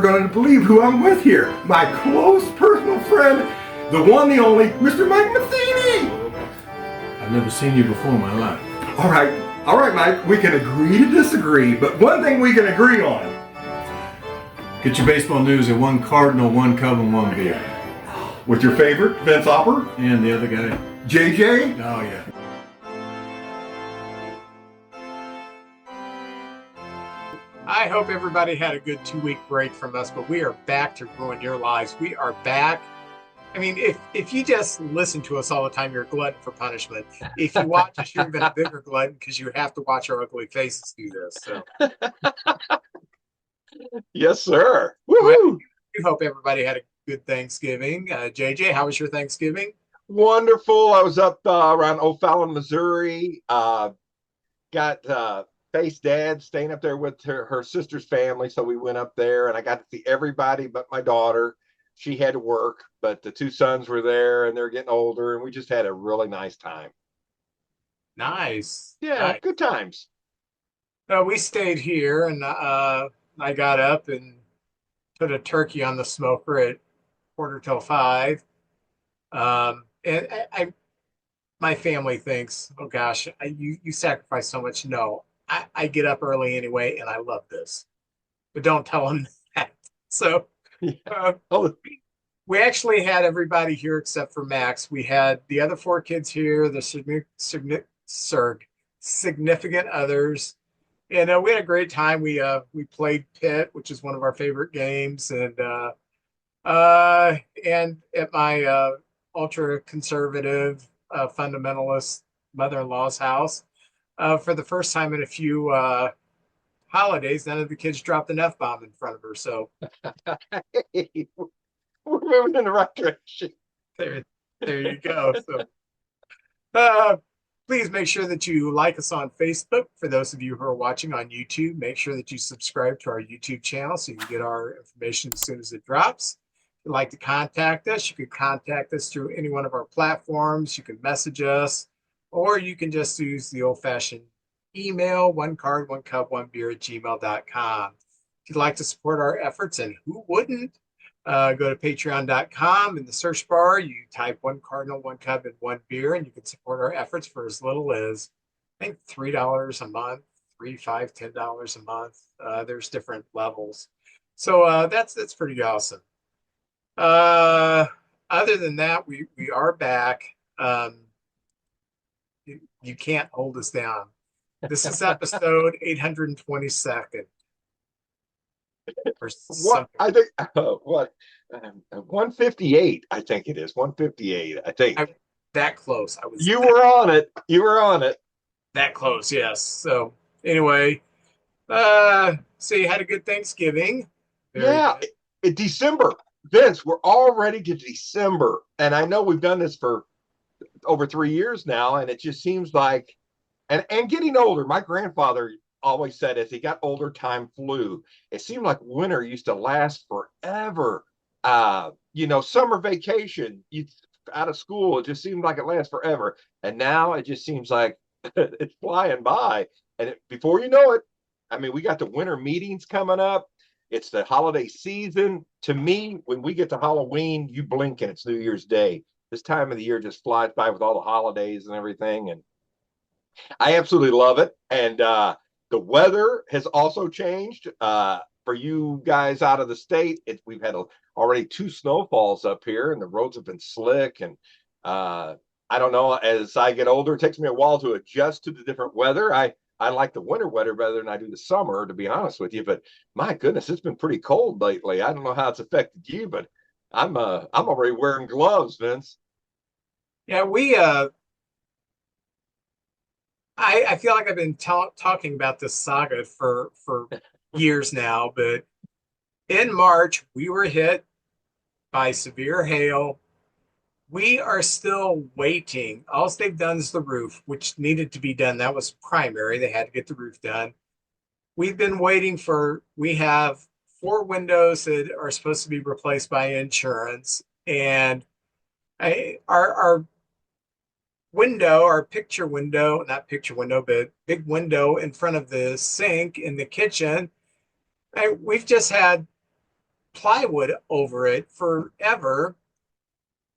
Going to believe who I'm with here. My close personal friend, the one, the only, Mr. Mike Matheny. I've never seen you before in my life. All right, Mike. We can agree to disagree, but one thing we can agree on. Get your baseball news at one Cardinal, one Cub, and one beer. With your favorite, Vince Hopper? And the other guy? JJ? Oh, yeah. I hope everybody had a good 2-week break from us, but we are back to ruin your lives. We are back. I mean, if you just listen to us all the time, you're a glutton for punishment. If you watch us, you're even a bigger glutton because you have to watch our ugly faces do this. So, yes, sir. Woohoo! we hope everybody had a good Thanksgiving. JJ, how was your Thanksgiving? Wonderful. I was up around O'Fallon, Missouri. Got Faith's dad staying up there with her sister's family, so we went up there, and I got to see everybody but my daughter. She had to work, but the two sons were there, and they're getting older, and we just had a really nice time. Nice. Yeah, nice. Good times. We stayed here, and I got up and put a turkey on the smoker at 4:45. And my family thinks, oh gosh, you sacrifice so much. No, I get up early anyway, and I love this. But don't tell them that. So we actually had everybody here except for Max. We had the other 4 kids here, the significant others, and we had a great time. We played Pit, which is one of our favorite games, and at my ultra conservative fundamentalist mother-in-law's house. For the first time in a few holidays, none of the kids dropped an F-bomb in front of her. So Hey, we're moving in the right direction. there you go. So please make sure that you like us on Facebook. For those of you who are watching on YouTube, make sure that you subscribe to our YouTube channel so you can get our information as soon as it drops. If you'd like to contact us, you can contact us through any one of our platforms. You can message us, or you can just use the old-fashioned email, onecard1cup1beer@gmail.com. If you'd like to support our efforts, and who wouldn't, go to patreon.com. In the search bar, you type 1 Cardinal, 1 Cub, and 1 beer, and you can support our efforts for as little as, I think, $3 a month, $3, $5, $10 a month. There's different levels. So that's pretty awesome. Other than that, we are back. You can't hold us down. This is episode 822nd. Or What I think 158. I think it is 158. I think that close. You were on it. You were on it. That close, yes. So anyway, so you had a good Thanksgiving. Very good. December. Vince, we're already to December, and I know we've done this for over 3 years now, and it just seems like, and getting older. My grandfather always said as he got older, time flew. It seemed like winter used to last forever. Summer vacation, you out of school, it just seemed like it lasts forever. And now it just seems like it's flying by. And before you know it, I mean, we got the winter meetings coming up. It's the holiday season. To me, when we get to Halloween, you blink and it's New Year's Day. This time of the year just flies by with all the holidays and everything. And I absolutely love it. And the weather has also changed. For you guys out of the state, we've had already 2 snowfalls up here, and the roads have been slick. And I don't know, as I get older, it takes me a while to adjust to the different weather. I like the winter weather better than I do the summer, to be honest with you. But my goodness, it's been pretty cold lately. I don't know how it's affected you, but I'm already wearing gloves, Vince. Yeah, I feel like I've been talking about this saga for years now, but in March, we were hit by severe hail. We are still waiting. All they've done is the roof, which needed to be done. That was primary. They had to get the roof done. We've been waiting we have 4 windows that are supposed to be replaced by insurance. And our window, our picture window, not picture window, but big window in front of the sink in the kitchen, we've just had plywood over it forever.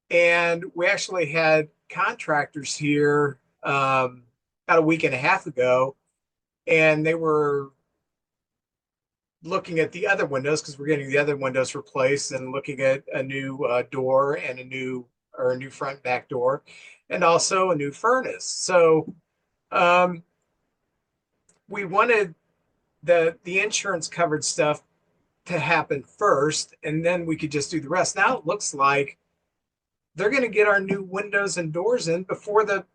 And we actually had contractors here about a week and a half ago, and they were looking at the other windows because we're getting the other windows replaced and looking at a new door and a new front and back door, and also a new furnace. So um, we wanted the insurance covered stuff to happen first, and then we could just do the rest. Now it looks like they're going to get our new windows and doors in before the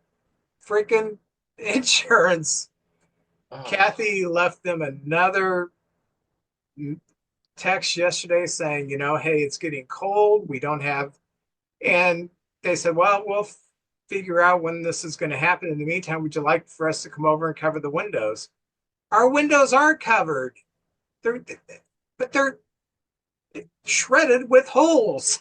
freaking insurance. Oh. Kathy left them another text yesterday saying, hey, it's getting cold. We don't have, and they said, well, we'll figure out when this is going to happen. In the meantime, would you like for us to come over and cover the windows? Our windows are covered. But they're shredded with holes.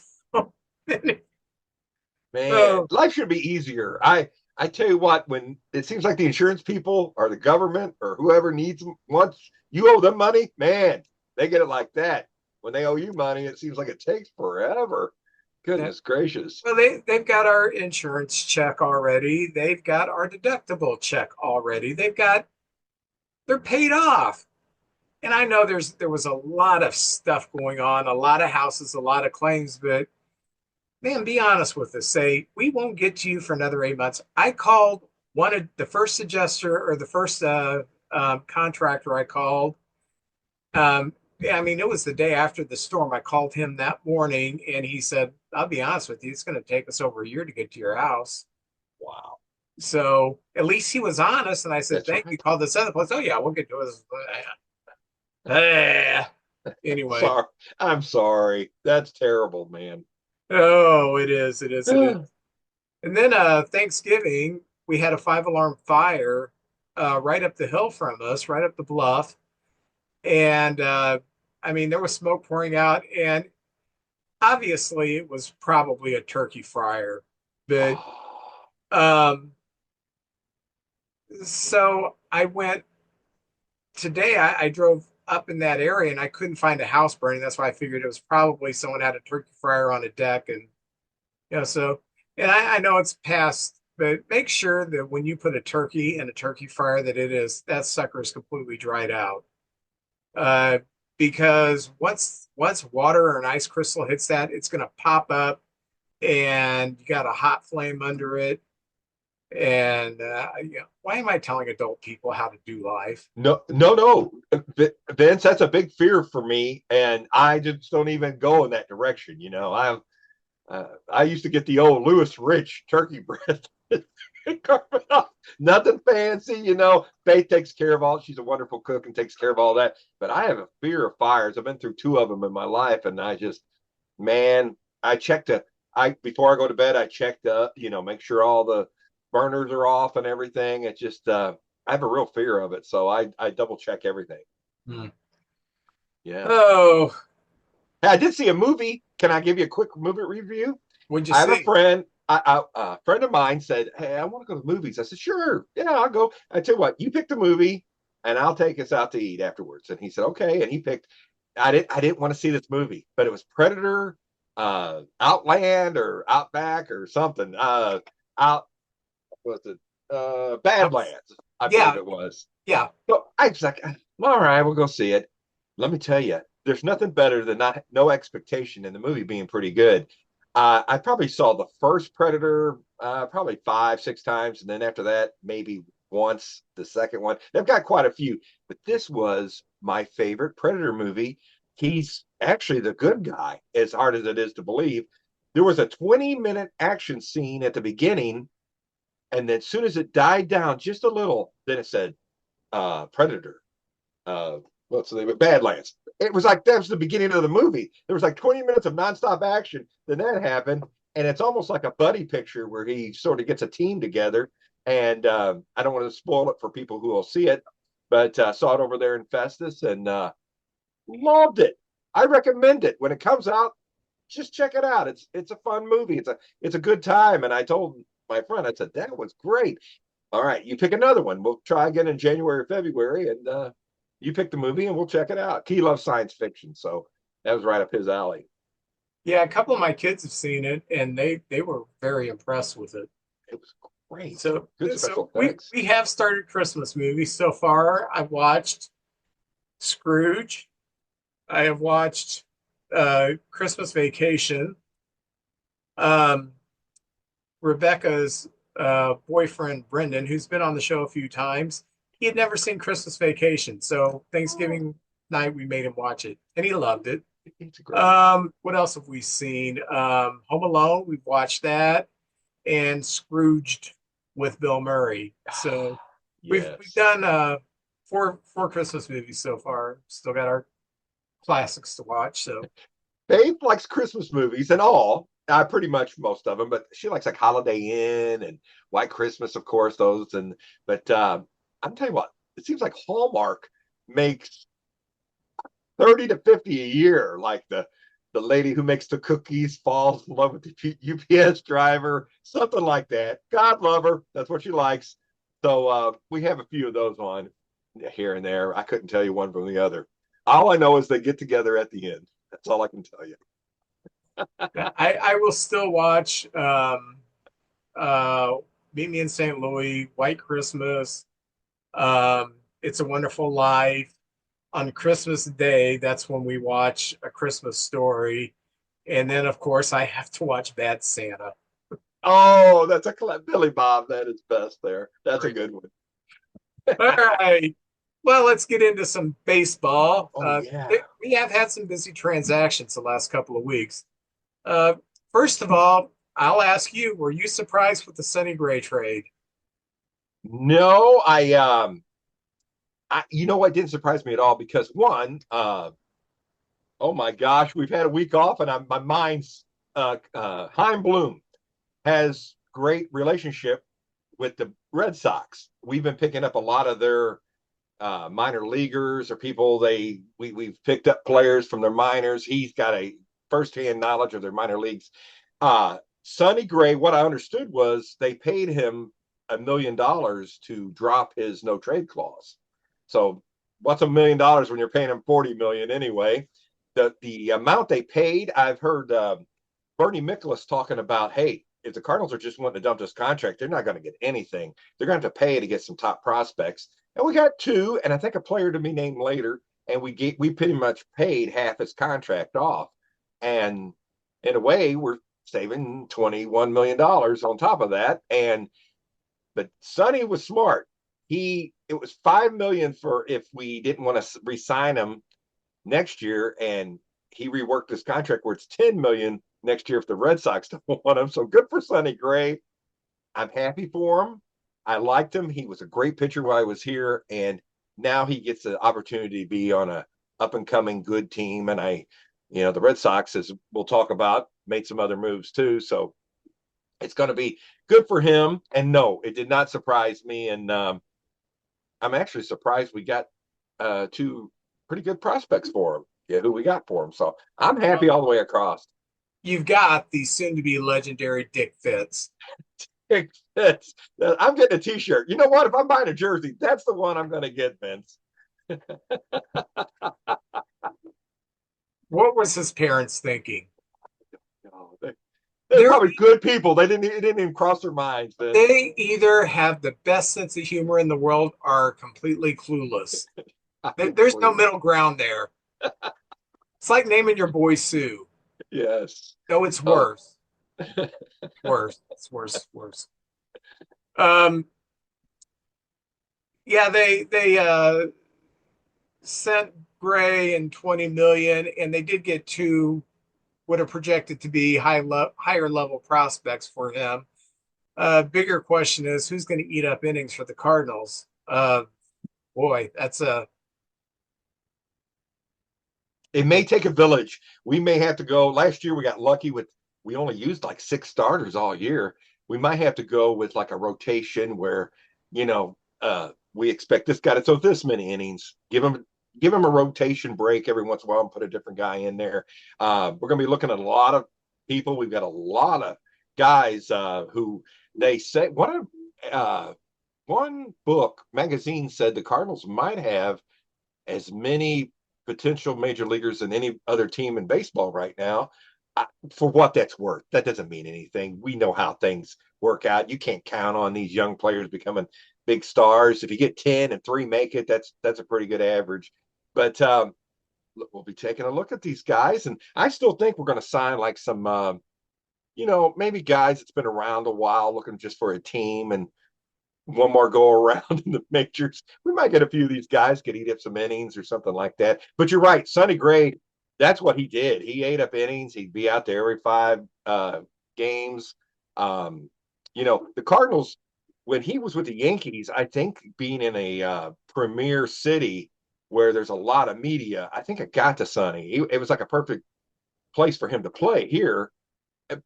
Man, life should be easier. I tell you what, when it seems like the insurance people or the government or whoever needs them, once you owe them money, man, they get it like that. When they owe you money, it seems like it takes forever. Goodness gracious. Well, they've got our insurance check already. They've got our deductible check already. They're paid off. And I know there was a lot of stuff going on, a lot of houses, a lot of claims, but man, be honest with us. Say, we won't get to you for another 8 months. I called the first adjuster or the first contractor I called. It was the day after the storm. I called him that morning and he said, I'll be honest with you, it's going to take us over a year to get to your house. Wow. So at least he was honest. And I said, That's thank right. you. Call this other place. Oh, yeah, we'll get to it. Anyway. I'm sorry. That's terrible, man. Oh, it is. It is. It is. And then Thanksgiving, we had a 5-alarm fire right up the hill from us, right up the bluff. And there was smoke pouring out. And obviously, it was probably a turkey fryer. But so I went today, I drove up in that area and I couldn't find a house burning. That's why I figured it was probably someone had a turkey fryer on a deck. And, and I know it's past, but make sure that when you put a turkey in a turkey fryer, that sucker is completely dried out. Because once water or an ice crystal hits that, it's going to pop up and you got a hot flame under it. And why am I telling adult people how to do life? No, Vince, that's a big fear for me, and I just don't even go in that direction. I used to get the old Lewis Rich turkey breast. Nothing fancy, Faith takes care of all. She's a wonderful cook and takes care of all that. But I have a fear of fires. I've been through 2 of them in my life, and before I go to bed, I check make sure all the burners are off and everything. It's just I have a real fear of it, so I double check everything. Yeah. Oh, hey, I did see a movie. Can I give you a quick movie review? What'd you I have see? a friend. A friend of mine said, "Hey, I want to go to the movies." I said, "Sure, yeah, I'll go." I tell you what, you pick the movie, and I'll take us out to eat afterwards. And he said, "Okay." And he picked. I didn't want to see this movie, but it was Predator, Outland, or Outback, or something. Was it Badlands? I believe it was. Yeah. So I was like, all right, we'll go see it. Let me tell you, there's nothing better than no expectation in the movie being pretty good. I probably saw the first Predator probably 5-6 times, and then after that, maybe once the second one. They've got quite a few, but this was my favorite Predator movie. He's actually the good guy, as hard as it is to believe. There was a 20-minute action scene at the beginning, and then as soon as it died down just a little, then it said Predator. What's the name of Badlands? It was like that was the beginning of the movie. There was like 20 minutes of nonstop action. Then that happened, and it's almost like a buddy picture where he sort of gets a team together. And I don't want to spoil it for people who will see it, but saw it over there in Festus and loved it. I recommend it when it comes out. Just check it out. It's a fun movie. It's a good time. And I told my friend, I said that was great. All right, you pick another one. We'll try again in January or February, and you pick the movie and we'll check it out. He loves science fiction, so That was right up his alley. Yeah, a couple of my kids have seen it, and they were very impressed with it. It was great. So Good so special effects. we have started Christmas movies so far. I've watched Scrooge. I have watched Christmas Vacation. Um, Rebecca's boyfriend Brendan, who's been on the show a few times, he had never seen Christmas Vacation, so Thanksgiving night we made him watch it, and he loved it. It's great. What else have we seen? Home Alone, we've watched that, and Scrooged with Bill Murray. So we've Yes. done four Christmas movies so far. Still got our classics to watch. So Faith likes Christmas movies and all. Pretty much most of them, but she likes like Holiday Inn and White Christmas, of course, those. But I'm telling you what, it seems like Hallmark makes 30 to 50 a year. Like the lady who makes the cookies falls in love with the UPS driver, something like that. God love her. That's what she likes. So we have a few of those on here and there. I couldn't tell you one from the other. All I know is they get together at the end. That's all I can tell you. I will still watch Meet Me in St. Louis, White Christmas, It's a Wonderful Life. On Christmas Day, that's when we watch A Christmas Story. And then, of course, I have to watch Bad Santa. Oh, that's a Billy Bob. That is best there. That's a good one. All right. Well, let's get into some baseball. Oh, yeah. We have had some busy transactions the last couple of weeks. First of all, I'll ask you, were you surprised with the Sonny Gray trade? No, you know what didn't surprise me at all because one, oh my gosh, we've had a week off and my mind's Heim Bloom has great relationship with the Red Sox. We've been picking up a lot of their minor leaguers or people we've picked up players from their minors. He's got a firsthand knowledge of their minor leagues. Sonny Gray, what I understood was they paid him $1 million to drop his no trade clause. So what's $1 million when you're paying him 40 million anyway? The amount they paid, I've heard Bernie Miklasz talking about, hey, if the Cardinals are just wanting to dump this contract, they're not going to get anything. They're going to have to pay to get some top prospects. And we got two, and I think a player to be named later, and we pretty much paid half his contract off. And in a way, we're saving $21 million on top of that. But Sonny was smart. It was $5 million for if we didn't want to re-sign him next year, and he reworked his contract where it's $10 million next year if the Red Sox don't want him. So good for Sonny Gray. I'm happy for him. I liked him. He was a great pitcher while I was here, and now he gets the opportunity to be on a up and coming good team. And the Red Sox, as we'll talk about, made some other moves too. So it's going to be good for him. And no, it did not surprise me. And I'm actually surprised we got two pretty good prospects for him. Yeah, who we got for him. So I'm happy all the way across. You've got the soon-to-be legendary Dick Fitz. I'm getting a T-shirt. You know what? If I'm buying a jersey, that's the one I'm going to get, Vince. What was his parents thinking? Oh, they're probably good people. It didn't even cross their minds. They either have the best sense of humor in the world or are completely clueless. There's no middle ground there. It's like naming your boy Sue. Yes. No, it's worse. Worse. It's worse. Yeah, they sent Gray and 20 million, and they did get two what are projected to be higher level prospects for him. Bigger question is who's going to eat up innings for the Cardinals? Boy, that's a. It may take a village. We may have to go. Last year we got lucky we only used like 6 starters all year. We might have to go with like a rotation where, we expect this guy to throw this many innings. Give him a rotation break every once in a while and put a different guy in there. We're going to be looking at a lot of people. We've got a lot of guys who they say one book magazine said the Cardinals might have as many potential major leaguers than any other team in baseball right now. For what that's worth, that doesn't mean anything. We know how things work out. You can't count on these young players becoming big stars. If you get 10 and 3 make it, that's a pretty good average. But we'll be taking a look at these guys, and I still think we're going to sign like some, maybe guys that's been around a while looking just for a team and one more go around in the majors. We might get a few of these guys could eat up some innings or something like that. But you're right, Sonny Gray, that's what he did. He ate up innings. He'd be out there every 5 games. The Cardinals, when he was with the Yankees, I think being in a premier city where there's a lot of media, I think it got to Sonny. It was like a perfect place for him to play here.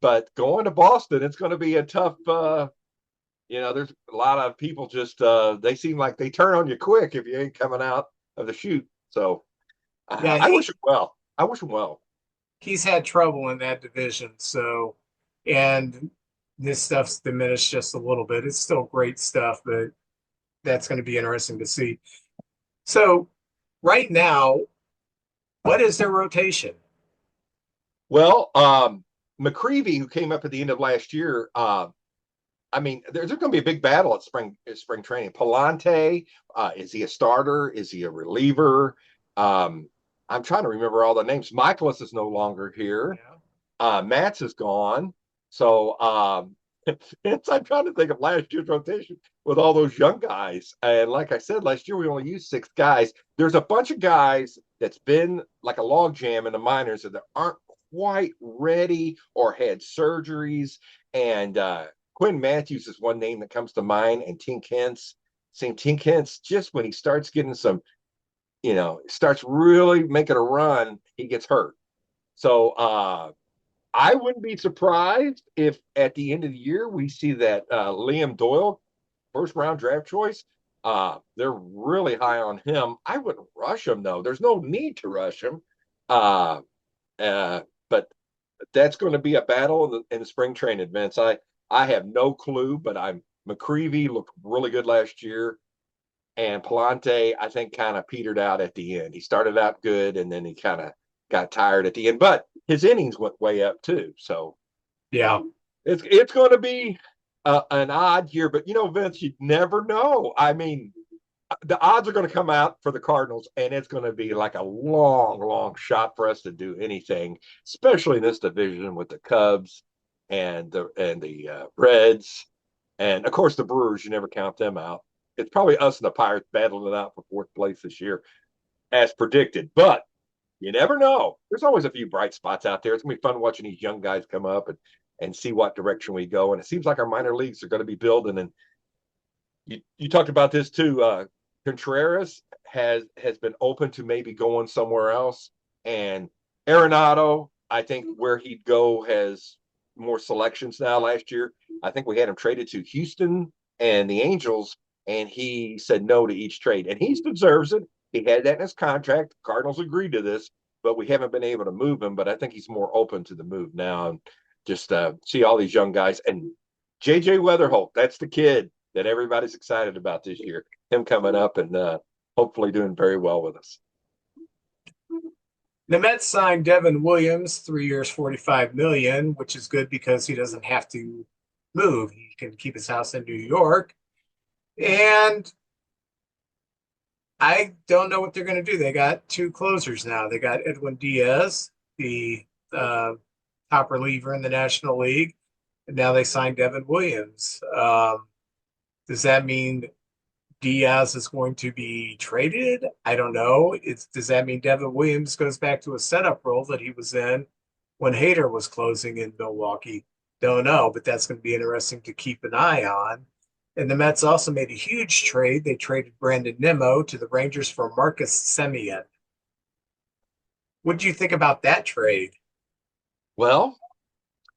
But going to Boston, it's going to be a tough there's a lot of people just they seem like they turn on you quick if you ain't coming out of the chute. So Yeah, I wish him well. I wish him well. He's had trouble in that division, so and this stuff's diminished just a little bit. It's still great stuff, but that's going to be interesting to see. So right now, what is their rotation? Well, McCreevy, who came up at the end of last year, there's going to be a big battle at spring training. Palante, is he a starter? Is he a reliever? I'm trying to remember all the names. Michaelis is no longer here. Yeah. Matz is gone. So I'm trying to think of last year's rotation with all those young guys. And like I said, last year we only used 6 guys. There's a bunch of guys that's been like a log jam in the minors that aren't quite ready or had surgeries. And Quinn Matthews is one name that comes to mind, and Tink Hence. Seeing Tink Hence, just when he starts getting some, starts really making a run, he gets hurt. So I wouldn't be surprised if at the end of the year we see that Liam Doyle, first round draft choice, they're really high on him. I wouldn't rush him, though. There's no need to rush him. But that's going to be a battle in the spring training events. I have no clue, but McCreevy looked really good last year. And Palante, I think, kind of petered out at the end. He started out good, and then he kind of got tired at the end. But his innings went way up, too. So, Yeah. It's going to be an odd year. But, Vince, you never know. I mean, the odds are going to come out for the Cardinals, and it's going to be like a long, long shot for us to do anything, especially in this division with the Cubs and the Reds, and of course the Brewers. You never count them out. It's probably us and the Pirates battling it out for 4th place this year, as predicted. But you never know. There's always a few bright spots out there. It's gonna be fun watching these young guys come up and see what direction we go. And it seems like our minor leagues are going to be building. And you talked about this too. Contreras has been open to maybe going somewhere else, and Arenado, I think where he'd go has more selections now. Last year, I think we had him traded to Houston and the Angels, and he said no to each trade, and he deserves it. He had that in his contract. Cardinals agreed to this, but we haven't been able to move him. But I think he's more open to the move now, and just see all these young guys. And JJ Weatherholt, that's the kid that everybody's excited about this year. Him coming up and hopefully doing very well with us. The Mets signed Devin Williams, 3 years, $45 million, which is good because he doesn't have to move. He can keep his house in New York. And I don't know what they're going to do. They got 2 closers now. They got Edwin Diaz, the top reliever in the National League, and now they signed Devin Williams. Does that mean Diaz is going to be traded? I don't know. Does that mean Devin Williams goes back to a setup role that he was in when Hader was closing in Milwaukee? Don't know, but that's going to be interesting to keep an eye on. And the Mets also made a huge trade. They traded Brandon Nimmo to the Rangers for Marcus Semien. What do you think about that trade? Well,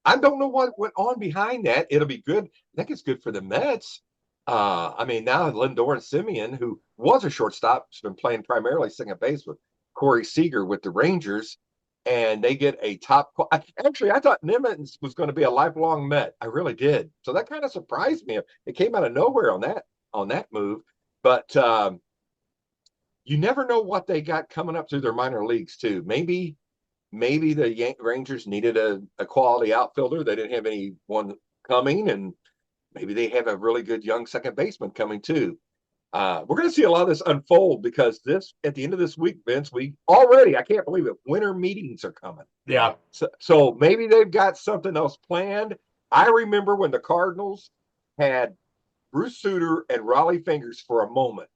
I don't know what went on behind that. It'll be good. I think it's good for the Mets. Now Lindor and Semien, who was a shortstop, has been playing primarily second base with Corey Seager with the Rangers, and they get a top. Actually, I thought Nimitz was going to be a lifelong Met. I really did. So that kind of surprised me. It came out of nowhere on that move. But you never know what they got coming up through their minor leagues too. Maybe the Rangers needed a quality outfielder. They didn't have anyone coming, and maybe they have a really good young second baseman coming too. We're going to see a lot of this unfold because at the end of this week, Vince, we already, I can't believe it, winter meetings are coming. Yeah. So maybe they've got something else planned. I remember when the Cardinals had Bruce Sutter and Raleigh Fingers for a moment.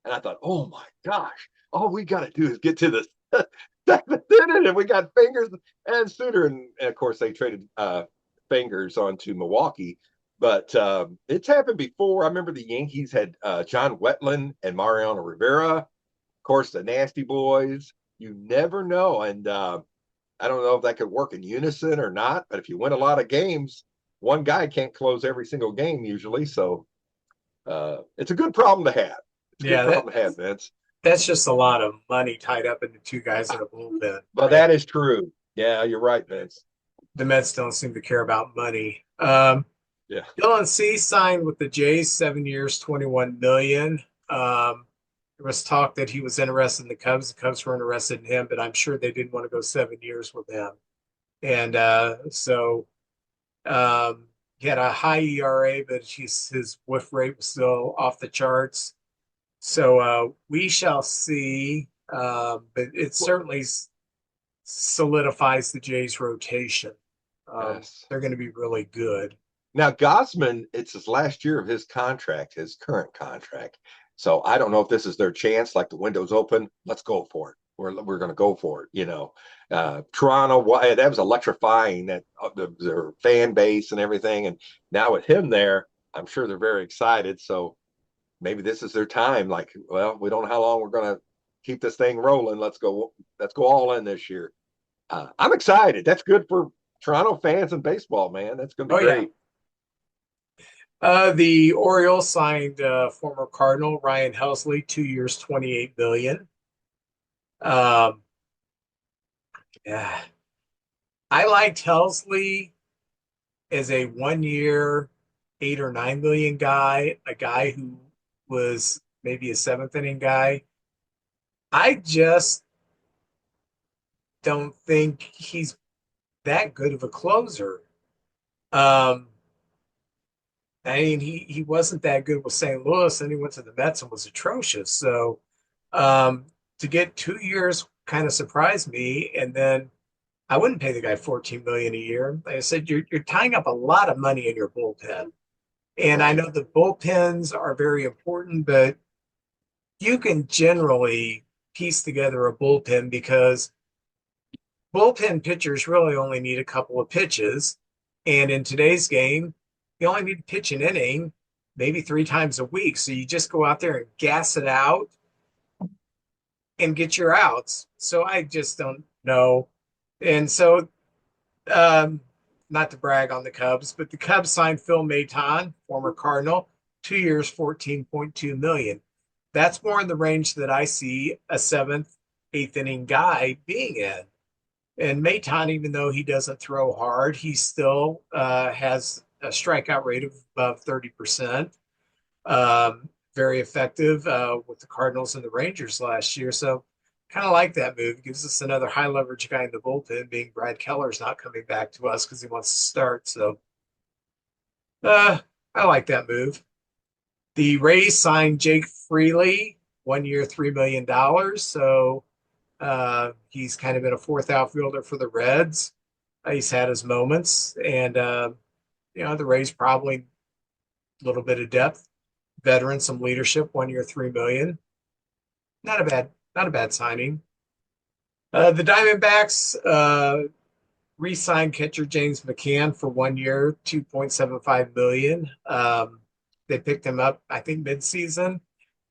And I thought, oh my gosh, all we got to do is get to the seventh inning, and we got Fingers and Sutter. And of course, they traded Fingers onto Milwaukee. But it's happened before. I remember the Yankees had John Wetland and Mariano Rivera. Of course, the Nasty Boys. You never know. And I don't know if that could work in unison or not. But if you win a lot of games, one guy can't close every single game usually. So it's a good problem to have. It's a good problem to have, Vince. That's just a lot of money tied up in the two guys in a bullpen. But that is true. Yeah, you're right, Vince. The Mets don't seem to care about money. Yeah. Dylan C signed with the Jays, 7 years, $21 million. There was talk that he was interested in the Cubs. The Cubs were interested in him, but I'm sure they didn't want to go 7 years with him. And so he had a high ERA, but his whiff rate was still off the charts. So we shall see. But it certainly solidifies the Jays' rotation. Yes. They're going to be really good. Now, Gossman, it's his last year of his contract, his current contract. So I don't know if this is their chance, like the window's open. Let's go for it. We're going to go for it. You know, Toronto, that was electrifying, that their fan base and everything. And now with him there, I'm sure they're very excited. So maybe this is their time. Like, well, we don't know how long we're going to keep this thing rolling. Let's go all in this year. I'm excited. That's good for Toronto fans and baseball, man. That's going to be great. Yeah. The Orioles signed former Cardinal Ryan Helsley, 2 years, $28 million. Yeah, I liked Helsley as a 1 year, $8 or $9 million guy, a guy who was maybe a seventh inning guy. I just don't think he's that good of a closer. I mean, he wasn't that good with St. Louis, and he went to the Mets and was atrocious. So to get 2 years kind of surprised me. And then I wouldn't pay the guy $14 million a year. Like I said, you're tying up a lot of money in your bullpen. And I know the bullpens are very important, but you can generally piece together a bullpen because bullpen pitchers really only need a couple of pitches. And in today's game, you only need to pitch an inning, maybe 3 times a week. So you just go out there and gas it out and get your outs. So I just don't know. And so, not to brag on the Cubs, but the Cubs signed Phil Maton, former Cardinal, 2 years, $14.2 million. That's more in the range that I see a 7th, 8th inning guy being in. And Maton, even though he doesn't throw hard, he still has a strikeout rate of above 30%. Very effective with the Cardinals and the Rangers last year. So kind of like that move. It gives us another high leverage guy in the bullpen, being Brad Keller's not coming back to us because he wants to start. So I like that move. The Rays signed Jake Freely, 1 year, $3 million. So he's kind of been a 4th outfielder for the Reds. He's had his moments. And, the Rays probably a little bit of depth. Veteran, some leadership, 1 year, $3 million. Not a bad signing. The Diamondbacks re-signed catcher James McCann for 1 year, $2.75 million. They picked him up, I think, mid-season,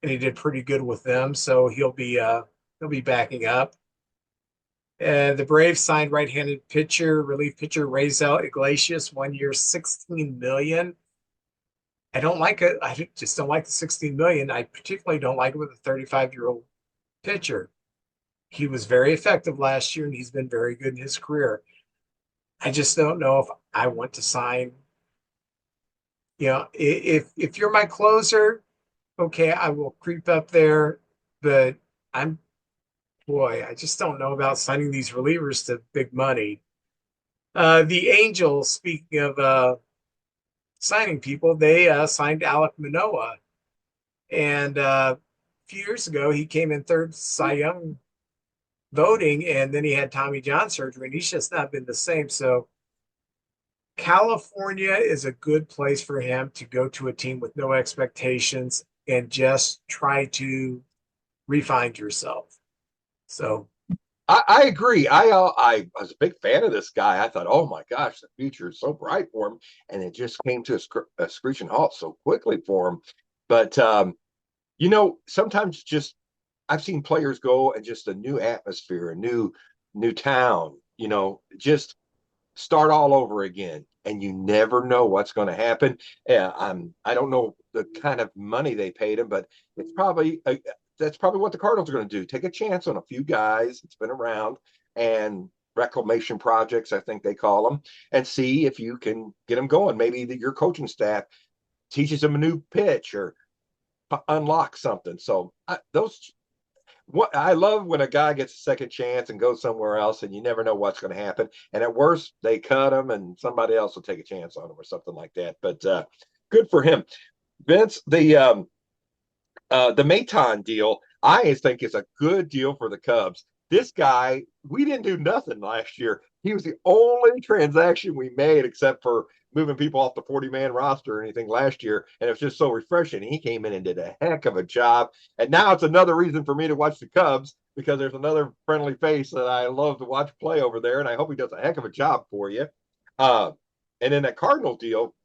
and he did pretty good with them. So he'll be backing up. The Braves signed right-handed relief pitcher Raisel Iglesias, 1 year, $16 million. I don't like it. I just don't like the $16 million. I particularly don't like it with a 35-year-old pitcher. He was very effective last year, and he's been very good in his career. I just don't know if I want to sign. If you're my closer, okay, I will creep up there. but I'm boy, I just don't know about signing these relievers to big money. The Angels, speaking of signing people, they signed Alek Manoah, and a few years ago he came in third Cy Young voting, and then he had Tommy John surgery, and he's just not been the same. So California is a good place for him to go to a team with no expectations and just try to refine yourself. So I agree. I was a big fan of this guy. I thought, oh my gosh, the future is so bright for him, and it just came to a screeching halt so quickly for him. But sometimes just I've seen players go and just a new atmosphere, a new town. Just start all over again, and you never know what's going to happen. I don't know the kind of money they paid him, but it's probably that's probably what the Cardinals are going to do. Take a chance on a few guys that's been around and reclamation projects, I think they call them, and see if you can get them going. Maybe your coaching staff teaches them a new pitch or unlock something. So what I love when a guy gets a second chance and goes somewhere else, and you never know what's going to happen. And at worst, they cut him, and somebody else will take a chance on him or something like that. But good for him, Vince. The Maton deal, I think, is a good deal for the Cubs. This guy, we didn't do nothing last year. He was the only transaction we made except for moving people off the 40-man roster or anything last year. And it was just so refreshing. He came in and did a heck of a job. And now it's another reason for me to watch the Cubs because there's another friendly face that I love to watch play over there. And I hope he does a heck of a job for you. And then that Cardinal deal,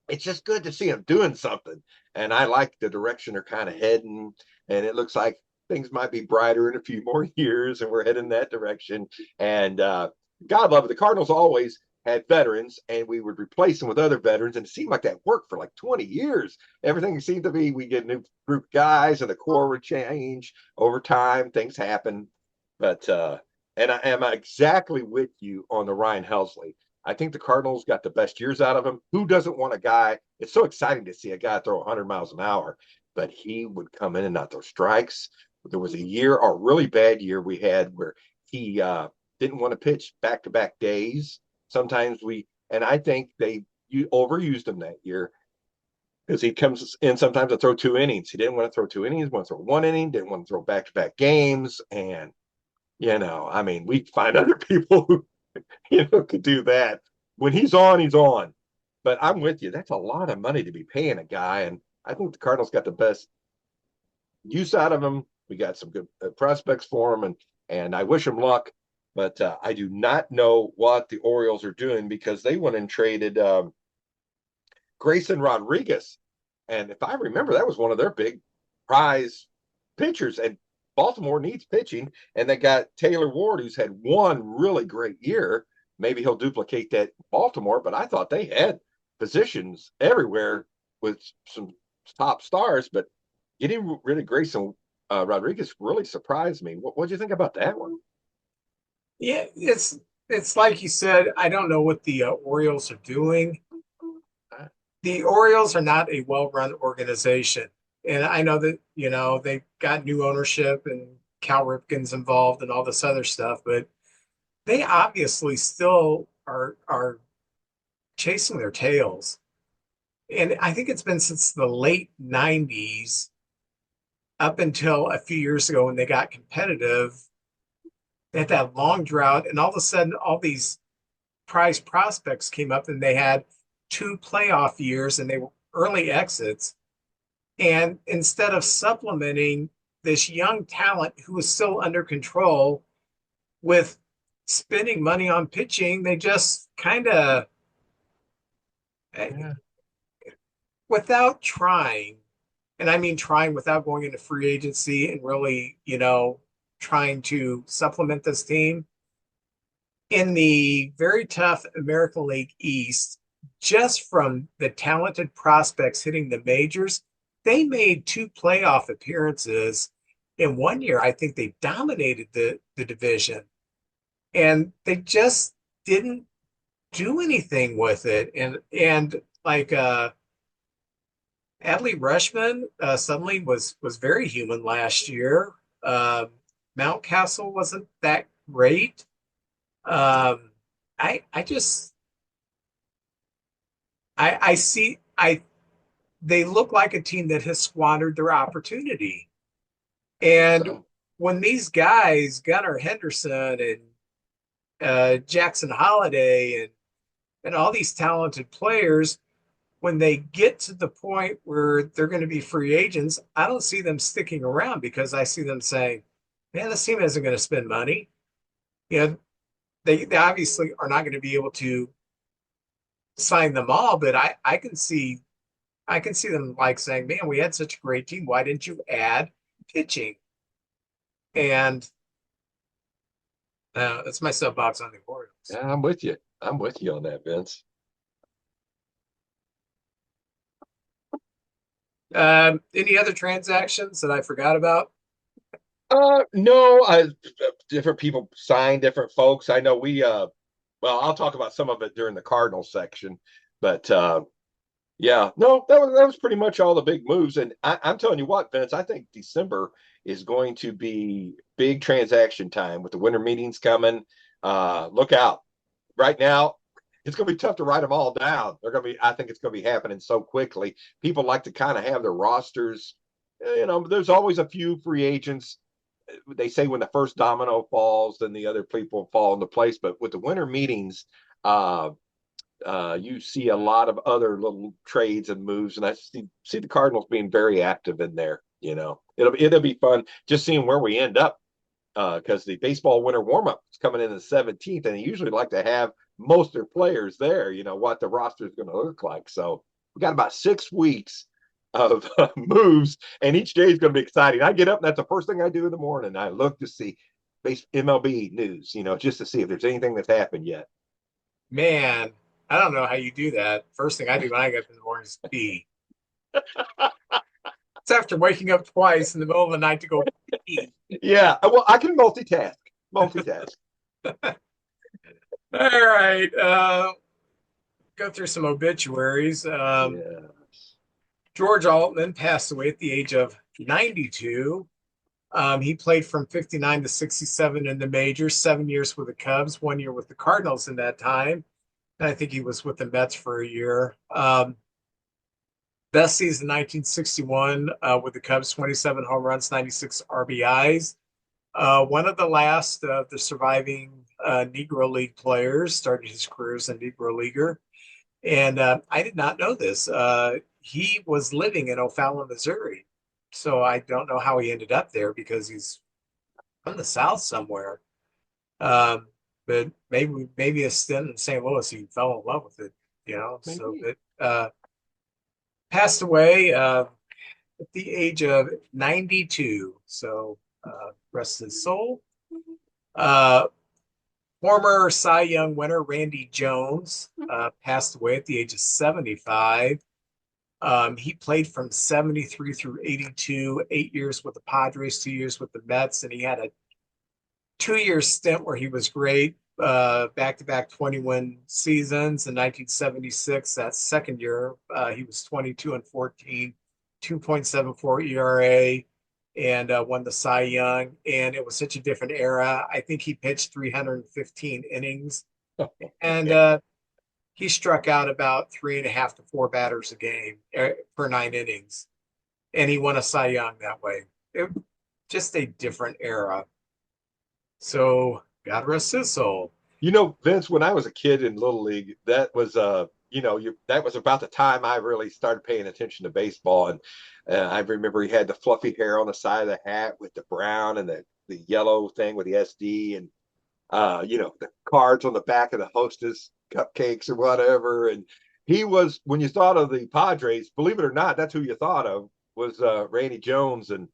it's just good to see him doing something. And I like the direction they're kind of heading. And it looks like things might be brighter in a few more years, and we're heading that direction. And God love it. The Cardinals always had veterans, and we would replace them with other veterans. And it seemed like that worked for like 20 years. Everything seemed to be, we get a new group of guys, and the core would change over time. Things happen. But, and I am exactly with you on the Ryan Helsley. I think the Cardinals got the best years out of him. Who doesn't want a guy? It's so exciting to see a guy throw 100 miles an hour, but he would come in and not throw strikes. There was a really bad year we had where he didn't want to pitch back-to-back days. And I think you overused him that year because he comes in sometimes to throw 2 innings. He didn't want to throw 2 innings, want to throw 1 inning, didn't want to throw back-to-back games. And, we find other people who could do that. When he's on, he's on. But I'm with you. That's a lot of money to be paying a guy. And I think the Cardinals got the best use out of him. We got some good prospects for him, and I wish him luck. But I do not know what the Orioles are doing because they went and traded Grayson Rodriguez. And if I remember, that was one of their big prize pitchers. And Baltimore needs pitching, and they got Taylor Ward, who's had one really great year. Maybe he'll duplicate that in Baltimore, but I thought they had positions everywhere with some top stars. But getting rid of Grayson Rodriguez really surprised me. What do you think about that one? yeah, it's like you said. I don't know what the Orioles are doing. The Orioles are not a well-run organization. And I know that, they've got new ownership and Cal Ripken's involved and all this other stuff, but they obviously still are chasing their tails. And I think it's been since the late 90s up until a few years ago when they got competitive. They had that long drought, and all of a sudden, all these prize prospects came up, and they had 2 playoff years, and they were early exits. And instead of supplementing this young talent who was still under control with spending money on pitching, they just kind of, without trying, and I mean trying without going into free agency and really, trying to supplement this team, in the very tough American League East, just from the talented prospects hitting the majors, they made 2 playoff appearances. In one year, I think they dominated the division. And they just didn't do anything with it. And like Adley Rushman suddenly was very human last year. Um, Mountcastle wasn't that great. Um, I just I see I they look like a team that has squandered their opportunity. And So when these guys, Gunnar Henderson and Jackson Holiday and all these talented players, when they get to the point where they're going to be free agents, I don't see them sticking around because I see them saying, man, this team isn't going to spend money. You know, they obviously are not going to be able to sign them all, but I can see them like saying, man, we had such a great team. Why didn't you add pitching? And that's my soapbox on the Orioles. yeah, I'm with you. I'm with you on that, Vince. Any other transactions that I forgot about? No, different people sign different folks. I know well, I'll talk about some of it during the Cardinal section, but yeah, no, that was pretty much all the big moves. And I'm telling you what, Vince, I think December is going to be big transaction time with the winter meetings coming. Look out. Right now, it's going to be tough to write them all down. I think it's going to be happening so quickly. People like to kind of have their rosters. There's always a few free agents. They say when the first domino falls, then the other people fall into place. But with the winter meetings, uh, you see a lot of other little trades and moves, and I see the Cardinals being very active in there. It'll be fun just seeing where we end up because the baseball winter warm-up is coming in the 17th, and they usually like to have most of their players there. What the roster is going to look like. So we got about 6 weeks of moves, and each day is going to be exciting. I get up, and that's the first thing I do in the morning. I look to see MLB news, just to see if there's anything that's happened yet. Man, I don't know how you do that. First thing I do when I get up in the morning is pee. It's after waking up twice in the middle of the night to go pee. Yeah, well, I can multitask. Multitask. All right. Go through some obituaries. Yeah. George Altman passed away at the age of 92. He played from 59 to 67 in the majors, 7 years with the Cubs, 1 year with the Cardinals in that time. And I think he was with the Mets for a year. Best season 1961 with the Cubs, 27 home runs, 96 RBIs. One of the last of the surviving Negro League players, started his career as a Negro Leaguer. And I did not know this. He was living in O'Fallon, Missouri. So I don't know how he ended up there because he's from the South somewhere. Um, but maybe a stint in St. Louis, he fell in love with it, Maybe. So it passed away at the age of 92. So rest his soul. Uh, Former Cy Young winner Randy Jones passed away at the age of 75. He played from 73 through 82, 8 years with the Padres, 2 years with the Mets, and he had a 2 year stint where he was great, back-to-back 21 seasons. In 1976, that second year, he was 22 and 14, 2.74 ERA, and won the Cy Young. And it was such a different era. I think he pitched 315 innings, and he struck out about 3.5 to 4 batters a game per 9 innings, and he won a Cy Young that way. Just a different era. So God rest his soul. Vince, when I was a kid in Little League, that was that was about the time I really started paying attention to baseball. And I remember he had the fluffy hair on the side of the hat with the brown and the yellow thing with the SD, and the cards on the back of the Hostess cupcakes or whatever. And he was, when you thought of the Padres, believe it or not, that's who you thought of, was Randy Jones. And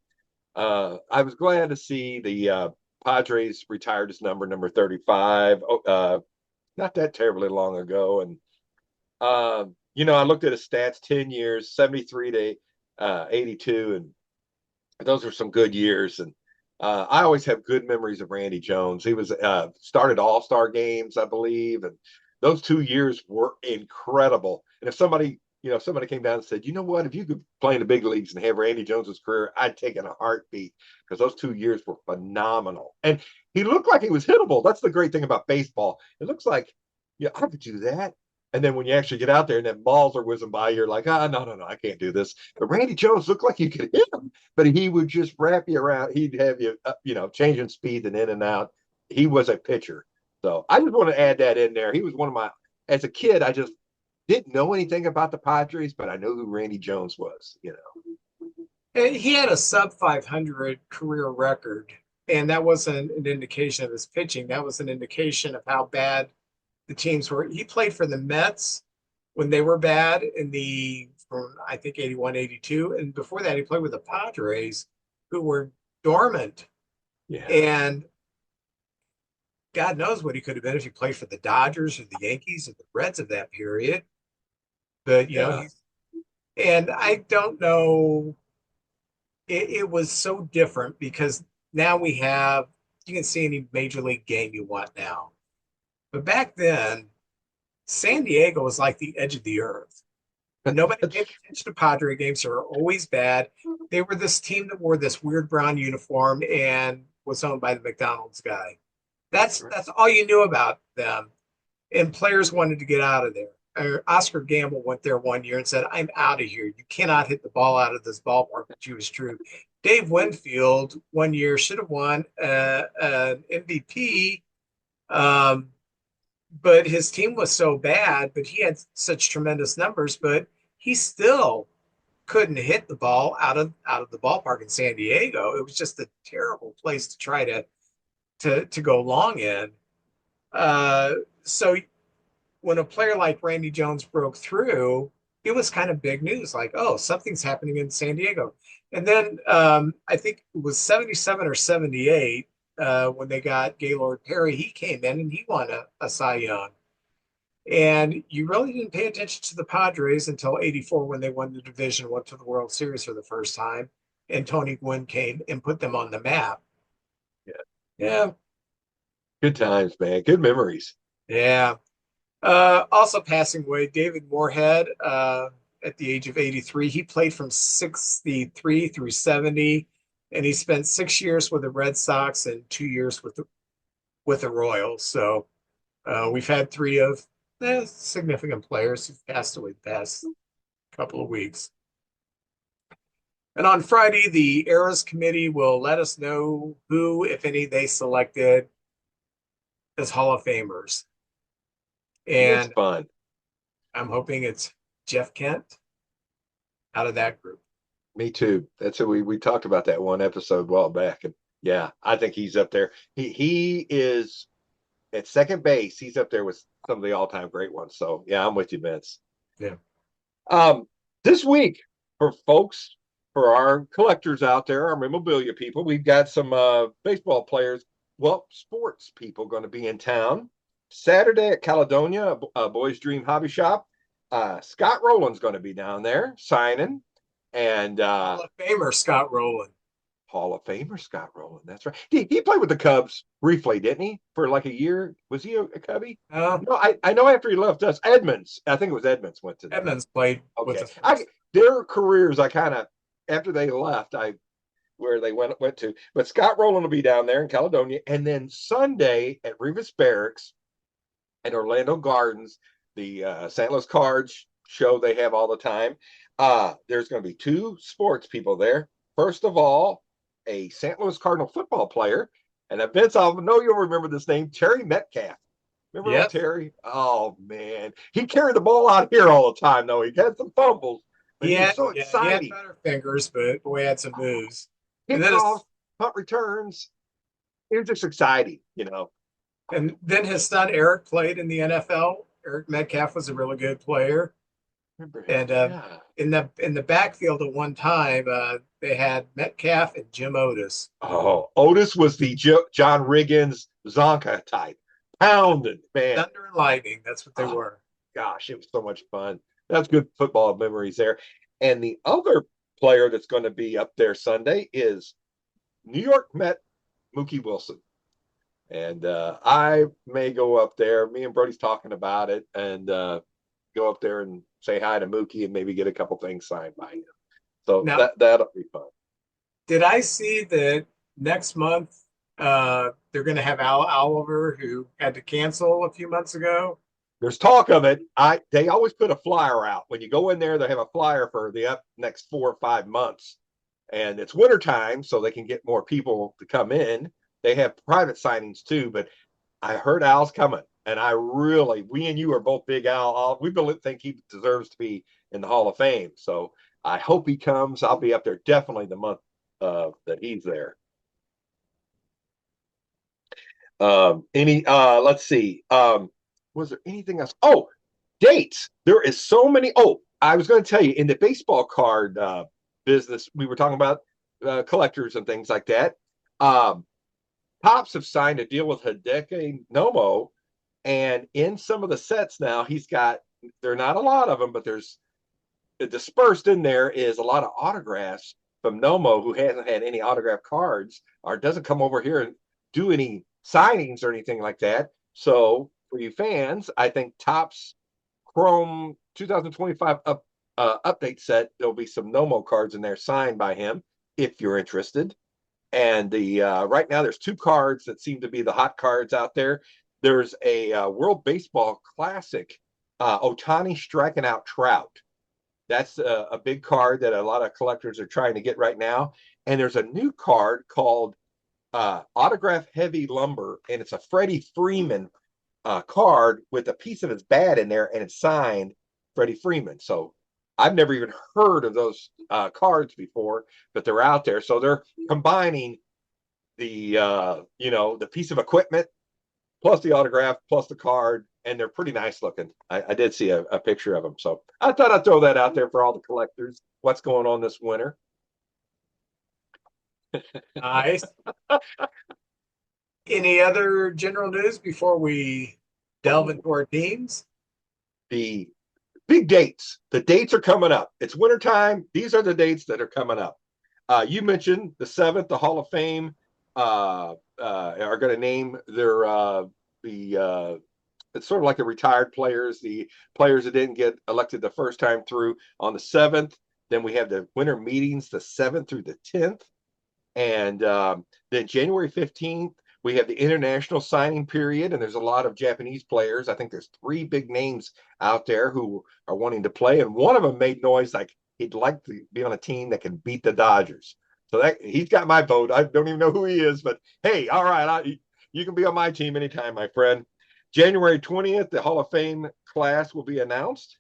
I was glad to see the Padres retired his number 35. Not that terribly long ago. And I looked at his stats: 10 years, 73 to 82, and those were some good years. And I always have good memories of Randy Jones. He was started All-Star games, I believe, and those 2 years were incredible. And if somebody if somebody came down and said, you know what, if you could play in the big leagues and have Randy Jones's career, I'd take it in a heartbeat, because those 2 years were phenomenal. And he looked like he was hittable. That's the great thing about baseball. It looks like, yeah, I could do that. And then when you actually get out there and then balls are whizzing by, you're like, no, I can't do this. But Randy Jones looked like you could hit him, but he would just wrap you around. He'd have you, changing speed and in and out. He was a pitcher. So I just want to add that in there. He was one of my, as a kid, I just didn't know anything about the Padres, but I know who Randy Jones was. And he had a sub 500 career record, and that wasn't an indication of his pitching. That was an indication of how bad the teams were. He played for the Mets when they were bad from I think 81, 82. And before that, he played with the Padres, who were dormant. Yeah. And God knows what he could have been if he played for the Dodgers or the Yankees or the Reds of that period. But, and I don't know. It was so different because now you can see any major league game you want now. But back then, San Diego was like the edge of the earth. Nobody paid attention to Padre games. They were always bad. They were this team that wore this weird brown uniform and was owned by the McDonald's guy. That's all you knew about them. And players wanted to get out of there. Oscar Gamble went there one year and said, I'm out of here. You cannot hit the ball out of this ballpark, which was true. Dave Winfield one year should have won an MVP, but his team was so bad, but he had such tremendous numbers, but he still couldn't hit the ball out of the ballpark in San Diego. It was just a terrible place to try to go long in. So when a player like Randy Jones broke through, it was kind of big news, like, oh, something's happening in San Diego. And then I think it was 77 or 78 when they got Gaylord Perry. He came in and he won a Cy Young. And you really didn't pay attention to the Padres until 84 when they won the division, went to the World Series for the first time. And Tony Gwynn came and put them on the map. Yeah. Yeah. Good times, man. Good memories. Yeah. Also passing away, David Moorhead, at the age of 83. He played from 63 through 70, and he spent 6 years with the Red Sox and 2 years with the Royals. So we've had three of the significant players who've passed away the past couple of weeks. And on Friday, the Eras Committee will let us know who, if any, they selected as Hall of Famers. And it's fun. I'm hoping it's Jeff Kent out of that group. Me too. That's what we talked about that one episode a while back. And yeah, I think he's up there. He is at second base. He's up there with some of the all-time great ones. So yeah, I'm with you, Vince. Yeah. This week, for our collectors out there, our memorabilia people, we've got some baseball players, sports people going to be in town. Saturday at Caledonia, a Boys Dream Hobby Shop. Scott Rowland's going to be down there signing. And Hall of Famer Scott Rowland. Hall of Famer Scott Rowland. That's right. He played with the Cubs briefly, didn't he? For like a year. Was he a Cubby? No, I know after he left us, Edmonds. I think it was Edmonds went to. Edmonds played with us. Their careers, I kind of, after they left, where they went to. But Scott Rowland will be down there in Caledonia. And then Sunday at Rivas Barracks and Orlando Gardens, the St. Louis Cards show they have all the time. There's going to be two sports people there. First of all, a St. Louis Cardinal football player. And Vince, I know you'll remember this name, Terry Metcalf. Remember Terry? Oh, man. He carried the ball out here all the time, though. He had some fumbles. But he was so exciting. He had better fingers, but boy, had some moves. And then punt returns. It was just exciting, And then his son Eric played in the NFL. Eric Metcalf was a really good player. And in the backfield at one time, they had Metcalf and Jim Otis. Oh, Otis was the John Riggins Zonka type. Pounded, man. Thunder and lightning. That's what they were. Gosh, it was so much fun. That's good football memories there. And the other player that's going to be up there Sunday is New York Met Mookie Wilson. And I may go up there. Me and Brody's talking about it and go up there and say hi to Mookie and maybe get a couple things signed by him. So Now, that'll be fun. did I see that next month they're going to have Al Oliver, who had to cancel a few months ago? There's talk of it. They always put a flyer out. When you go in there, they have a flyer for the next 4 or 5 months. And it's wintertime, so they can get more people to come in. They have private signings too, but I heard Al's coming. And we and you are both big Al. We think he deserves to be in the Hall of Fame. So I hope he comes. I'll be up there definitely the month that he's there. Let's see. Was there anything else? Oh, dates. There is so many. Oh, I was going to tell you, in the baseball card business, we were talking about collectors and things like that. Topps have signed a deal with Hideki Nomo, and in some of the sets now, there are not a lot of them, but there's dispersed in there is a lot of autographs from Nomo, who hasn't had any autograph cards or doesn't come over here and do any signings or anything like that. So for you fans, I think Topps Chrome 2025 update set, there'll be some Nomo cards in there signed by him if you're interested. And the right now there's 2 cards that seem to be the hot cards out there. There's a World Baseball Classic, Ohtani striking out Trout. That's a big card that a lot of collectors are trying to get right now. And there's a new card called Autograph Heavy Lumber, and it's a Freddie Freeman card with a piece of his bat in there, and it's signed Freddie Freeman. So I've never even heard of those cards before, but they're out there. So they're combining the the piece of equipment plus the autograph plus the card, and they're pretty nice looking. I did see a picture of them, so I thought I'd throw that out there for all the collectors. What's going on this winter? Nice. Any other general news before we delve into our teams? The big dates. The dates are coming up. It's wintertime. These are the dates that are coming up. You mentioned the 7th, the Hall of Fame are going to name their it's sort of like the retired players, the players that didn't get elected the first time through on the 7th. Then we have the winter meetings the 7th through the 10th. And then January 15th, we have the international signing period, and there's a lot of Japanese players. I think there's 3 big names out there who are wanting to play, and one of them made noise like he'd like to be on a team that can beat the Dodgers. So that he's got my vote. I don't even know who he is, but hey, all right, you can be on my team anytime, my friend. January 20th, the Hall of Fame class will be announced.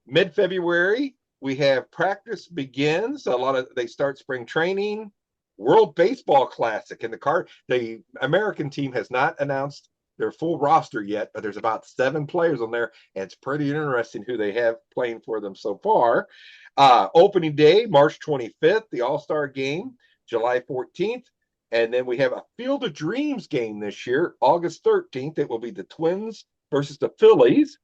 Mid-February, we have practice begins. They start spring training. World Baseball Classic, and the American team has not announced their full roster yet, but there's about 7 players on there, and it's pretty interesting who they have playing for them so far. Opening day, March 25th, the All-Star Game, July 14th, and then we have a Field of Dreams game this year, August 13th. It will be the Twins versus the Phillies.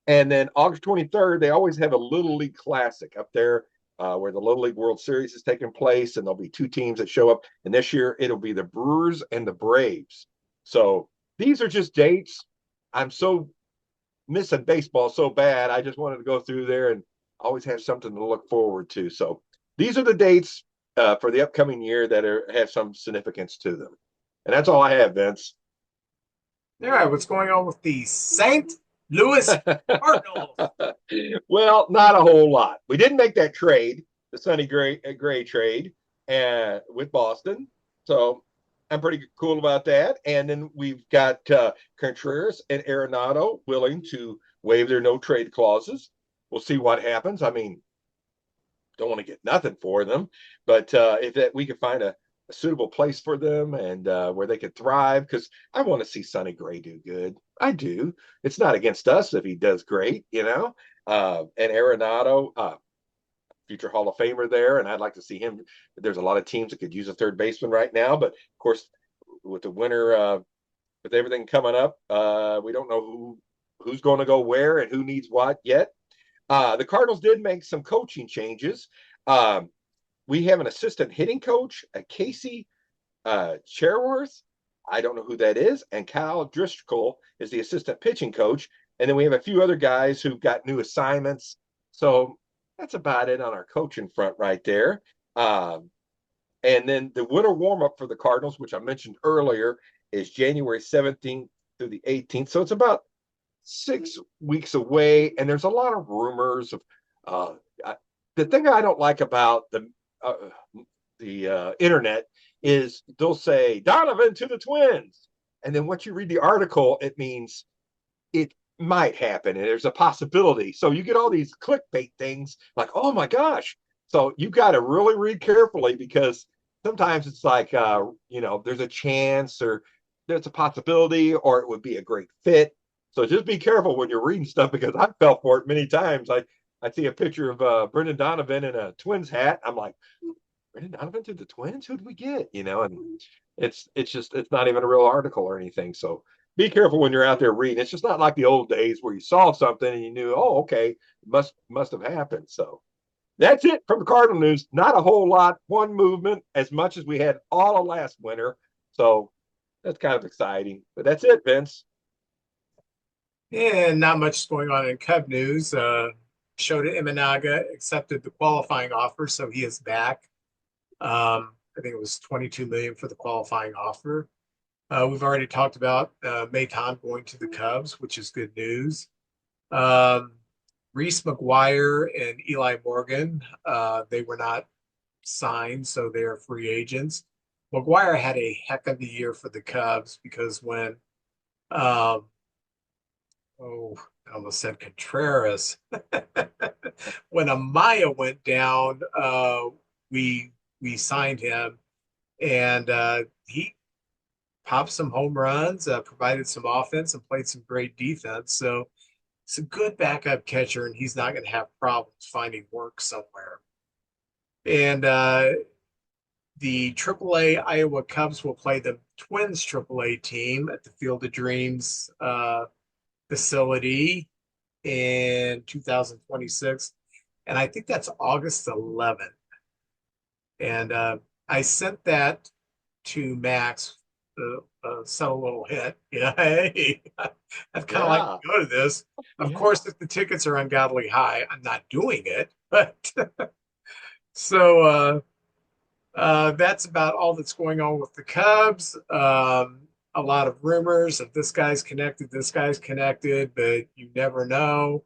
And then August 23rd, they always have a Little League Classic up there where the Little League World Series is taking place, and there'll be 2 teams that show up. And this year, it'll be the Brewers and the Braves. So these are just dates. I'm so missing baseball so bad. I just wanted to go through there and always have something to look forward to. So these are the dates for the upcoming year that have some significance to them. And that's all I have, Vince. All right, what's going on with the St. Louis Cardinals? Well, not a whole lot. We didn't make that trade, the Sonny Gray trade with Boston. So I'm pretty cool about that. And then we've got Contreras and Arenado willing to waive their no trade clauses. We'll see what happens. I mean, don't want to get nothing for them, but if we could find a suitable place for them and where they could thrive, because I want to see Sonny Gray do good. I do. It's not against us if he does great, and Arenado, future Hall of Famer there, and I'd like to see him. There's a lot of teams that could use a third baseman right now, but of course, with the winter, with everything coming up, we don't know who's going to go where and who needs what yet. The Cardinals did make some coaching changes. We have an assistant hitting coach, Casey Chairworth. I don't know who that is. And Kyle Driscoll is the assistant pitching coach. And then we have a few other guys who've got new assignments So that's about it on our coaching front right there. Um, and then the winter warm up for the Cardinals, which I mentioned earlier, is January 17th through the 18th. So it's about 6 weeks away. And there's a lot of rumors of the thing I don't like about uh, the internet is they'll say Donovan to the Twins. And then once you read the article, it means it might happen and there's a possibility. So you get all these clickbait things like, oh my gosh. So you got to really read carefully because sometimes it's like, there's a chance or there's a possibility or it would be a great fit. So just be careful when you're reading stuff because I fell for it many times. I see a picture of Brendan Donovan in a Twins hat. I'm like, Brendan Donovan to the Twins? Who'd we get? And it's not even a real article or anything. So be careful when you're out there reading. It's just not like the old days where you saw something and you knew, oh, okay, must have happened. So that's it from the Cardinal news. Not a whole lot, one movement as much as we had all of last winter. So that's kind of exciting. But that's it, Vince. And not much going on in Cub news. Shota Imanaga accepted the qualifying offer, so he is back. I think it was 22 million for the qualifying offer. We've already talked about Maton going to the Cubs, which is good news. Reese McGuire and Eli Morgan, they were not signed, so they are free agents. McGuire had a heck of a year for the Cubs because when, I almost said Contreras. When Amaya went down, we signed him, and he popped some home runs, provided some offense, and played some great defense. So it's a good backup catcher, and he's not going to have problems finding work somewhere. And the AAA Iowa Cubs will play the Twins AAA team at the Field of Dreams facility in 2026. And I think that's August 11th. And I sent that to Max, sent a little hit. Yeah, hey, I'd kind of like to go to this. Of course, if the tickets are ungodly high, I'm not doing it. But so that's about all that's going on with the Cubs. A lot of rumors of this guy's connected, but you never know.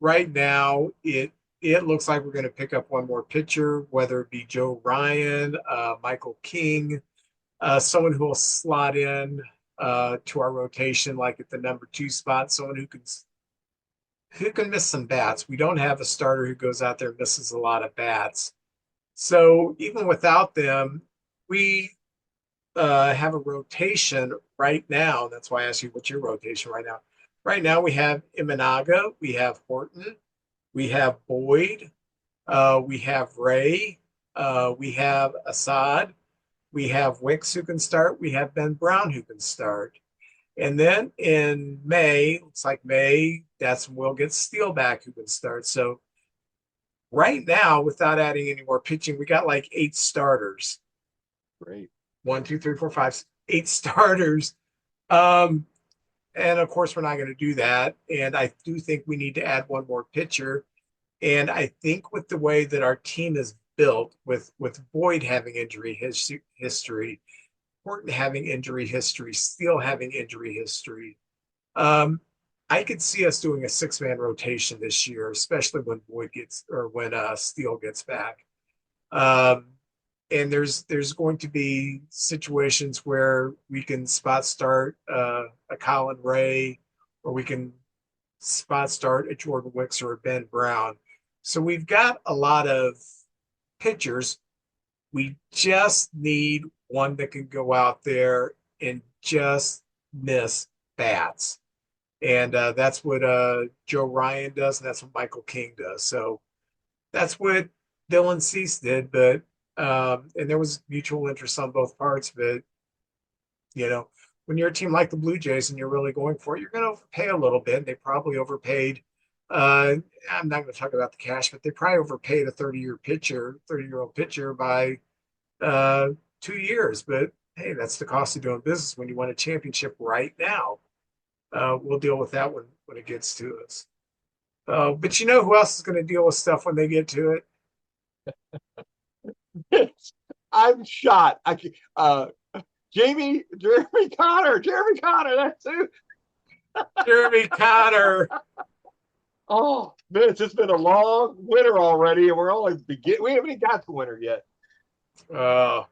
Right now, it looks like we're going to pick up one more pitcher, whether it be Joe Ryan, Michael King, someone who will slot in to our rotation, like at the number 2 spot, someone who can miss some bats. We don't have a starter who goes out there and misses a lot of bats. So even without them, we have a rotation right now. That's why I asked you, what's your rotation right now? Right now, we have Imanaga, we have Horton, we have Boyd, we have Ray, we have Assad, we have Wicks who can start, we have Ben Brown who can start. And then in May, looks like May, that's when we'll get Steele back who can start. So right now, without adding any more pitching, we got like 8 starters. Great. 1, 2, 3, 4, 5, 8 starters. And of course, we're not going to do that. And I do think we need to add one more pitcher. And I think with the way that our team is built, with Boyd having injury history, Horton having injury history, Steele having injury history, I could see us doing a 6-man rotation this year, especially when Steele gets back. And there's going to be situations where we can spot start a Colin Ray, or we can spot start a Jordan Wicks or a Ben Brown. So we've got a lot of pitchers. We just need one that can go out there and just miss bats. And that's what Joe Ryan does, and that's what Michael King does. So that's what Dylan Cease did, but and there was mutual interest on both parts. But when you're a team like the Blue Jays and you're really going for it, you're going to overpay a little bit. They probably overpaid. I'm not going to talk about the cash, but they probably overpaid a 30-year-old pitcher by 2 years. But hey, that's the cost of doing business when you want a championship right now. We'll deal with that when it gets to us. But you know who else is going to deal with stuff when they get to it. I'm shot. Jeremy Connor, that's who. it? Jeremy Connor. Oh, Vince, it's been a long winter already, and we haven't even got to winter yet. Uh,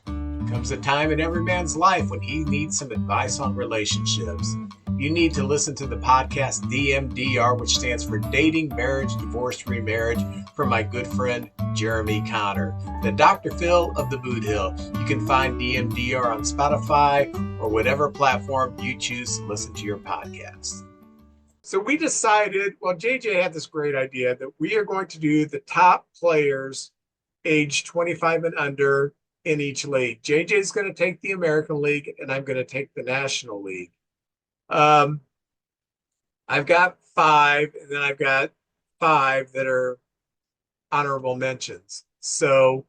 Comes a time in every man's life when he needs some advice on relationships. You need to listen to the podcast DMDR, which stands for Dating, Marriage, Divorce, Remarriage, from my good friend Jeremy Connor, the Dr. Phil of the Boot Hill. You can find DMDR on Spotify or whatever platform you choose to listen to your podcast. So we decided, well, JJ had this great idea that we are going to do the top players age 25 and under in each league. JJ is going to take the American League, and I'm going to take the National League. I've got 5, and then I've got 5 that are honorable mentions. So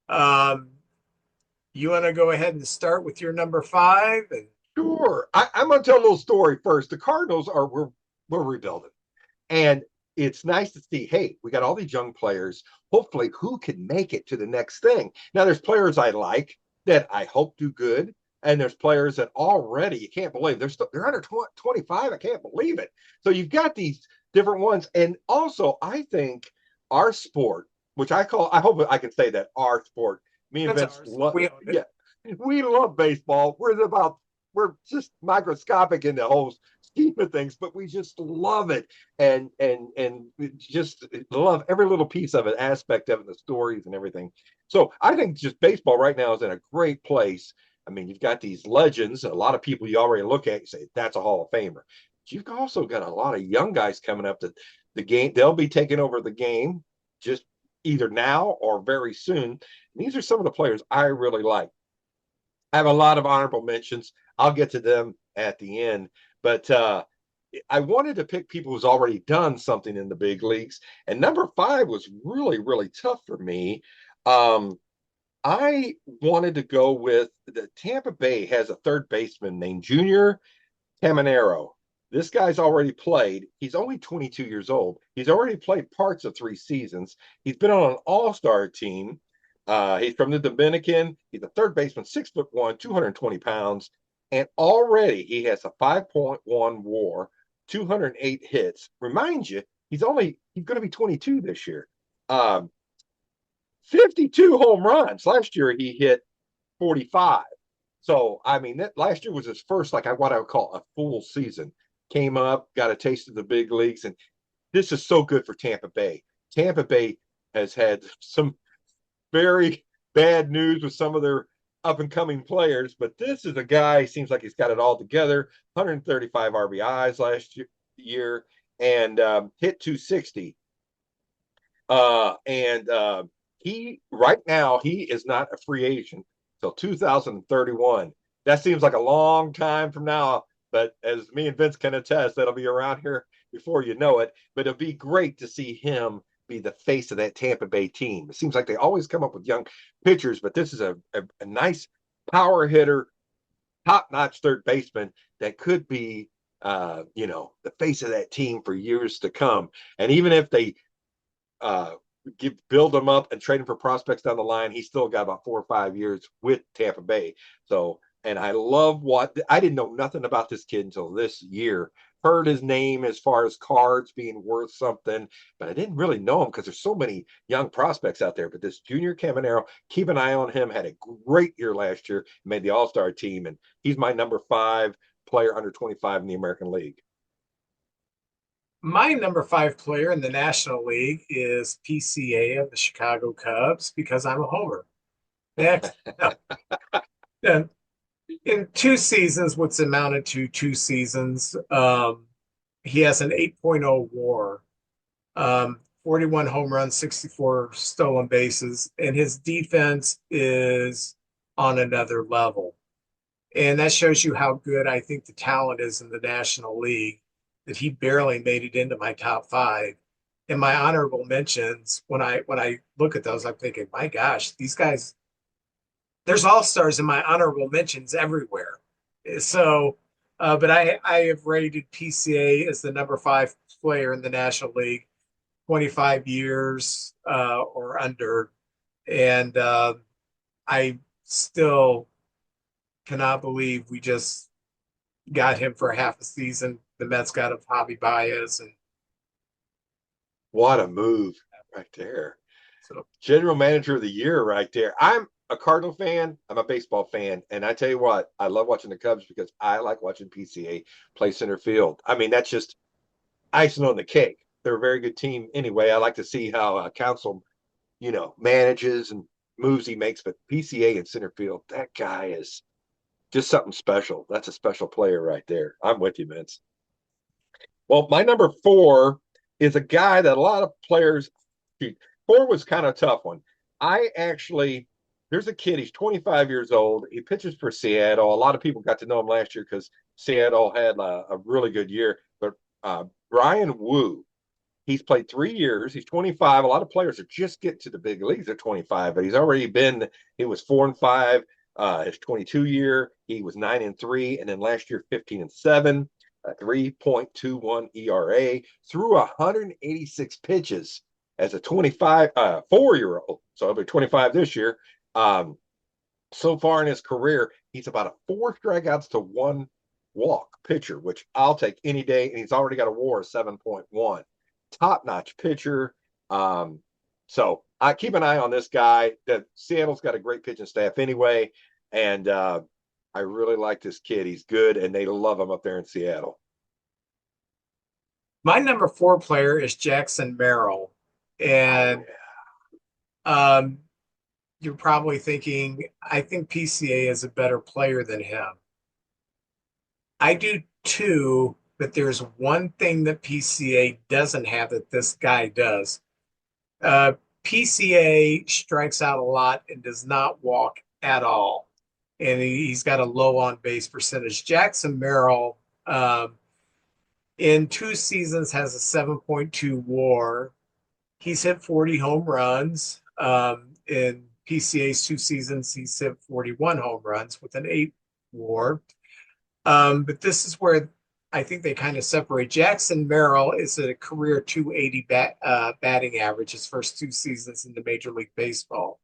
you want to go ahead and start with your number 5? And Sure. I'm going to tell a little story first. The Cardinals we're rebuilding. And it's nice to see, hey, we got all these young players. Hopefully, who can make it to the next thing? Now, there's players I like that I hope do good. And there's players that already, you can't believe, they're under 25. I can't believe it. So you've got these different ones. And also, I think our sport, which I hope I can say that, our sport, me and Vince love, yeah, we love baseball. We're just microscopic in the whole scheme of things, but we just love it and just love every little piece of it, aspect of it, the stories and everything. So I think just baseball right now is in a great place. I mean, you've got these legends, a lot of people you already look at, you say that's a Hall of Famer. But you've also got a lot of young guys coming up that the game, they'll be taking over the game just either now or very soon. And these are some of the players I really like. I have a lot of honorable mentions. I'll get to them at the end. But I wanted to pick people who's already done something in the big leagues. And number 5 was really, really tough for me. I wanted to go with the Tampa Bay has a third baseman named Junior Caminero. This guy's already played. He's only 22 years old. He's already played parts of 3 seasons. He's been on an all-star team. He's from the Dominican. He's a third baseman, 6'1", 220 pounds. And already he has a 5.1 WAR, 208 hits. Remind you, he's going to be 22 this year. 52 home runs. Last year he hit 45. So, I mean, last year was his first, like what I would call a full season. Came up, got a taste of the big leagues, and this is so good for Tampa Bay. Tampa Bay has had some very bad news with some of their up-and-coming players, but this is a guy, seems like he's got it all together. 135 RBIs last year and hit 260. He right now, he is not a free agent till 2031. That seems like a long time from now, but as me and Vince can attest, that'll be around here before you know it. But it'll be great to see him be the face of that Tampa Bay team. It seems like they always come up with young pitchers, but this is a nice power hitter, top-notch third baseman that could be, the face of that team for years to come. And even if they build him up and trade him for prospects down the line, he's still got about 4 or 5 years with Tampa Bay. So, and I love I didn't know nothing about this kid until this year. Heard his name as far as cards being worth something, but I didn't really know him because there's so many young prospects out there. But this Junior Caminero, keep an eye on him. Had a great year last year, made the All-Star team, and he's my number 5 player under 25 in the American League. My number 5 player in the National League is PCA of the Chicago Cubs because I'm a homer. Next, no. In 2 seasons, what's amounted to 2 seasons, he has an 8.0 WAR, 41 home runs, 64 stolen bases, and his defense is on another level. And that shows you how good I think the talent is in the National League, that he barely made it into my top 5. And my honorable mentions, when I look at those, I'm thinking, my gosh, these guys, there's all-stars in my honorable mentions everywhere. So But I have rated PCA as the number 5 player in the National League, 25 years or under. And I still cannot believe we just got him for half a season. The Mets got of Javi Baez, and What a move right there. so General manager of the year right there. I'm a Cardinal fan. I'm a baseball fan. And I tell you what, I love watching the Cubs because I like watching PCA play center field. I mean, that's just icing on the cake. They're a very good team anyway. I like to see how Council, manages and moves he makes. But PCA in center field, that guy is just something special. That's a special player right there. I'm with you, Vince. Well, my number 4 is a guy that a lot of players. 4 was kind of a tough one. There's a kid. He's 25 years old. He pitches for Seattle. A lot of people got to know him last year because Seattle had a really good year. But Brian Wu, he's played 3 years. He's 25. A lot of players are just getting to the big leagues at 25, but he was 4-5. His 22 year, he was 9-3, and then last year 15-7, a 3.21 ERA, threw 186 pitches as a 4-year-old. So he'll be 25 this year. So far in his career, he's about a 4 strikeouts to 1 walk pitcher, which I'll take any day. And he's already got a WAR of 7.1. Top-notch pitcher. So I keep an eye on this guy. Seattle's got a great pitching staff anyway, and I really like this kid. He's good, and they love him up there in Seattle. my number 4 player is Jackson Merrill, and you're probably thinking, I think PCA is a better player than him. I do too, but there's one thing that PCA doesn't have that this guy does. PCA strikes out a lot and does not walk at all. And he's got a low on base percentage. Jackson Merrill, in 2 seasons, has a 7.2 WAR. He's hit 40 home runs. In PCA's 2 seasons, he's hit 41 home runs with an 8 WAR. But this is where I think they kind of separate. Jackson Merrill is a career 280 batting average his first 2 seasons in the Major League Baseball,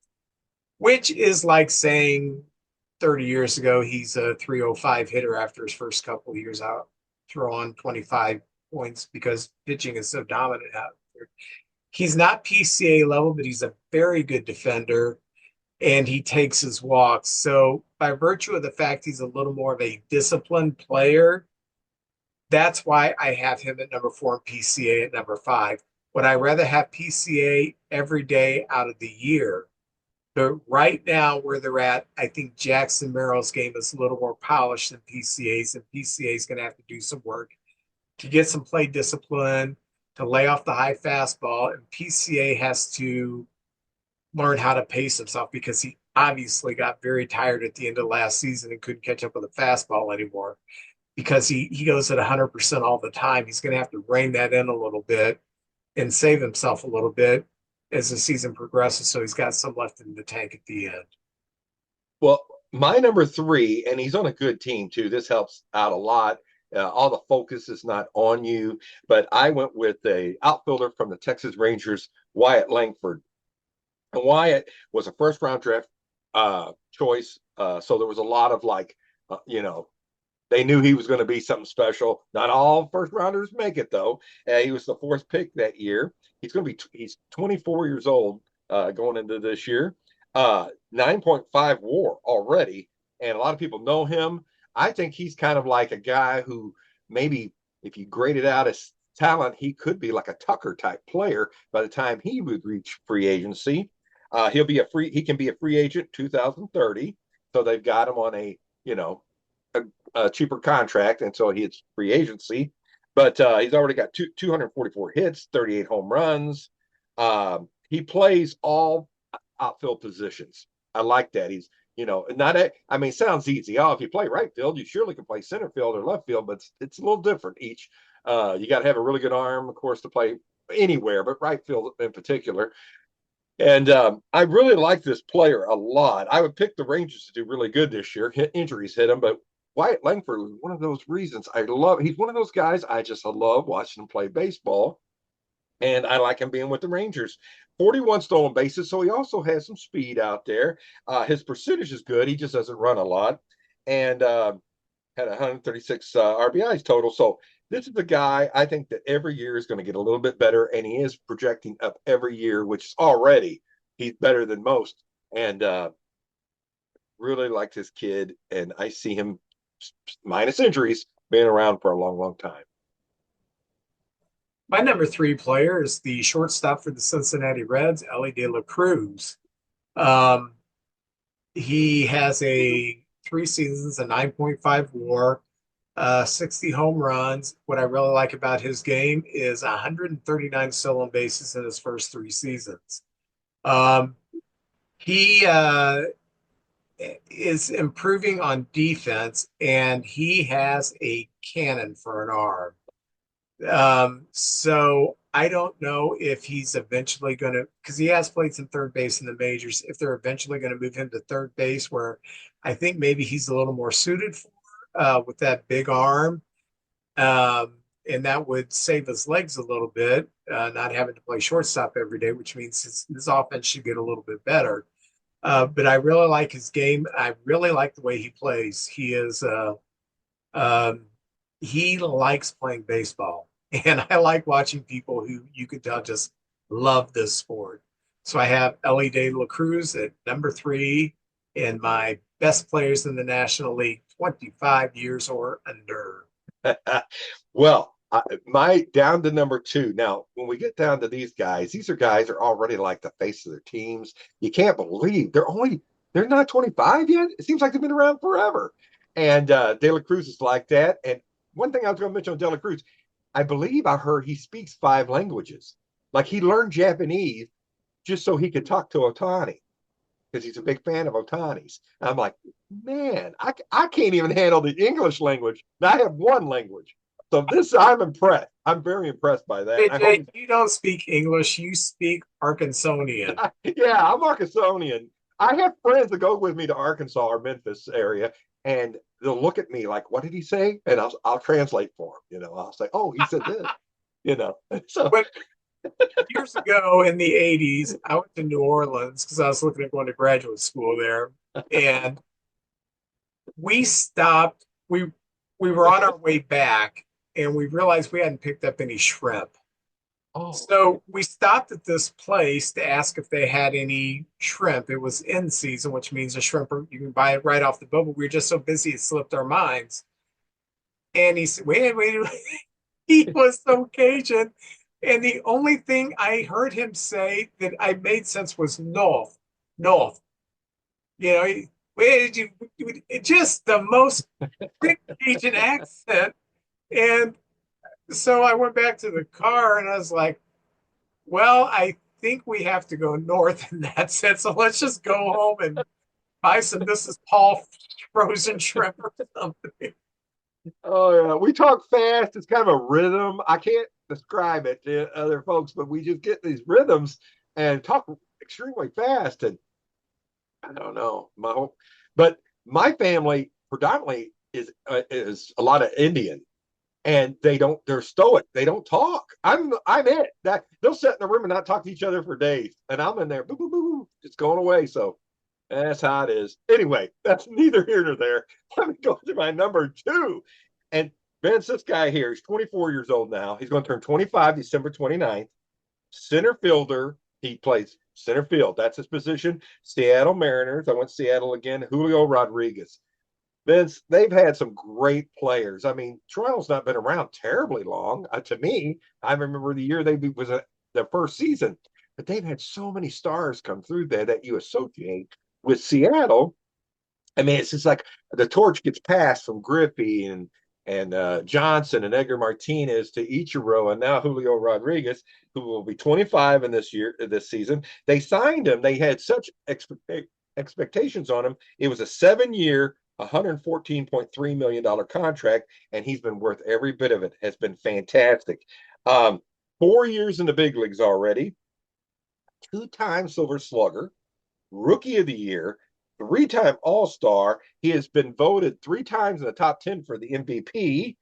which is like saying 30 years ago he's a 305 hitter after his first couple of years out, throwing 25 points because pitching is so dominant out there. He's not PCA level, but he's a very good defender, and he takes his walks. So by virtue of the fact he's a little more of a disciplined player, that's why I have him at number 4 and PCA at number 5. Would I rather have PCA every day out of the year? But right now, where they're at, I think Jackson Merrill's game is a little more polished than PCA's, and PCA is going to have to do some work to get some play discipline, to lay off the high fastball, and PCA has to learn how to pace himself because he obviously got very tired at the end of last season and couldn't catch up with the fastball anymore because he goes at 100% all the time. He's going to have to rein that in a little bit and save himself a little bit as the season progresses, so he's got some left in the tank at the end. Well, my number 3, and he's on a good team too. This helps out a lot. All the focus is not on you, but I went with a outfielder from the Texas Rangers, Wyatt Langford. And Wyatt was a first-round draft choice, so there was a lot of they knew he was going to be something special. Not all first-rounders make it though. He was the 4th pick that year. He's 24 years old going into this year. 9.5 WAR already, and a lot of people know him. I think he's kind of like a guy who maybe if you graded out his talent, he could be like a Tucker type player by the time he would reach free agency. He can be a free agent 2030. So they've got him on a cheaper contract until he hits free agency. But he's already got 244 hits, 38 home runs. He plays all outfield positions. I like that. He's sounds easy. If you play right field, you surely can play center field or left field, but it's a little different each. You got to have a really good arm, of course, to play anywhere, but right field in particular. And I really like this player a lot. I would pick the Rangers to do really good this year. Injuries hit him, but Wyatt Langford was one of those reasons he's one of those guys I just love watching him play baseball. And I like him being with the Rangers. 41 stolen bases, so he also has some speed out there. His percentage is good. He just doesn't run a lot. And had 136 RBIs total. So this is a guy I think that every year is going to get a little bit better, and he is projecting up every year, which is already he's better than most. And really liked his kid, and I see him minus injuries being around for a long, long time. My number three player is the shortstop for the Cincinnati Reds, Ellie De La Cruz. Um, he has a 3 seasons, a 9.5 WAR, 60 home runs. What I really like about his game is 139 stolen bases in his first 3 seasons. Um, he is improving on defense, and he has a cannon for an arm. So I don't know if he's eventually going to, because he has played some third base in the majors, if they're eventually going to move him to third base, where I think maybe he's a little more suited for with that big arm. And that would save his legs a little bit, not having to play shortstop every day, which means his offense should get a little bit better. But I really like his game. I really like the way he plays. Um, he likes playing baseball, and I like watching people who you could tell just love this sport. So I have Ellie De La Cruz at number three in my best players in the National League, 25 years or under. Well, my down to number two. Now, when we get down to these guys are guys are already like the face of their teams. You can't believe they're not 25 yet. It seems like they've been around forever. And De La Cruz is like that. And one thing I was going to mention on De La Cruz, I believe I heard he speaks 5 languages. Like he learned Japanese just so he could talk to Otani because he's a big fan of Otani's. And I'm like, man, I can't even handle the English language. I have one language. So I'm impressed. I'm very impressed by that. JJ, you don't speak English, you speak Arkansonian. Yeah, I'm Arkansonian. I have friends that go with me to Arkansas or Memphis area, and they'll look at me like, "What did he say?" And I'll translate for him. I'll say, "Oh, he said this." So But years ago in the 80s, I went to New Orleans because I was looking at going to graduate school there. And we stopped, we were on our way back and we realized we hadn't picked up any shrimp. oh, So we stopped at this place to ask if they had any shrimp. It was in season, which means a shrimp you can buy it right off the boat, but we were just so busy it slipped our minds. And he said, wait. He was so Cajun. And the only thing I heard him say that I made sense was north, north. Where did you, just the most thick Cajun accent. And so I went back to the car and I was like, well, I think we have to go north in that sense. So let's just go home and buy some Mrs. Paul frozen shrimp or something. Oh yeah, we talk fast. It's kind of a rhythm. I can't describe it to other folks, but we just get these rhythms and talk extremely fast. And I don't know but my family predominantly is a lot of Indian, and they're stoic. They don't talk. I'm it. That they'll sit in the room and not talk to each other for days, and I'm in there, boo boo boo, just going away. So that's how it is. Anyway, that's neither here nor there. Let me go to my number two. And Vince, this guy here, he's 24 years old now. He's going to turn 25 December 29th. Center fielder. He plays center field. That's his position. Seattle Mariners. I went Seattle again. Julio Rodriguez. Vince, they've had some great players. I mean, Toronto's not been around terribly long. To me, I remember the year their first season, but they've had so many stars come through there that you associate with Seattle. I mean, it's just like the torch gets passed from Griffey and Johnson and Edgar Martinez to Ichiro and now Julio Rodriguez, who will be 25 in this season. They signed him. They had such expectations on him. It was a 7-year, $114.3 million contract, and he's been worth every bit of it. Has been fantastic. 4 years in the big leagues already. 2-time Silver Slugger, Rookie of the Year, three-time All-Star. He has been voted 3 times in the top 10 for the MVP.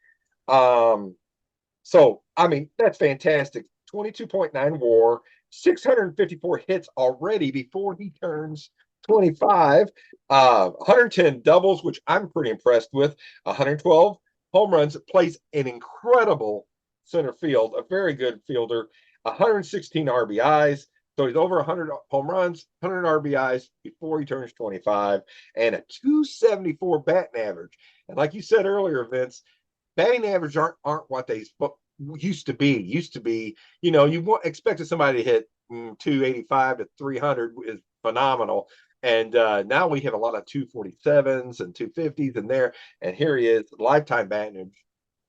So, I mean, that's fantastic. 22.9 WAR, 654 hits already before he turns 25, 110 doubles, which I'm pretty impressed with, 112 home runs, plays an incredible center field, a very good fielder, 116 RBIs. So he's over 100 home runs, 100 RBIs before he turns 25, and a 274 batting average. And like you said earlier, Vince, batting average aren't what they used to be. Used to be, you expected somebody to hit 285 to 300 is phenomenal. And now we have a lot of 247s and 250s in there. And here he is, lifetime batting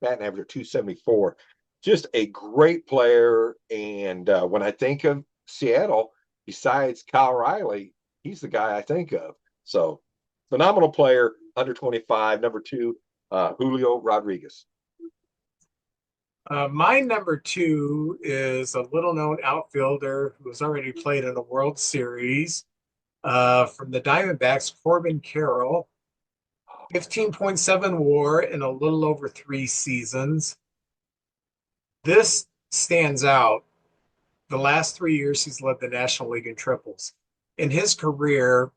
average of 274. Just a great player. And when I think of Seattle, besides Kyle Riley, he's the guy I think of. So phenomenal player, under 25, number 2, Julio Rodriguez. My number 2 is a little-known outfielder who has already played in a World Series from the Diamondbacks, Corbin Carroll. 15.7 WAR in a little over 3 seasons. This stands out. The last 3 years, he's led the National League in triples. In his career,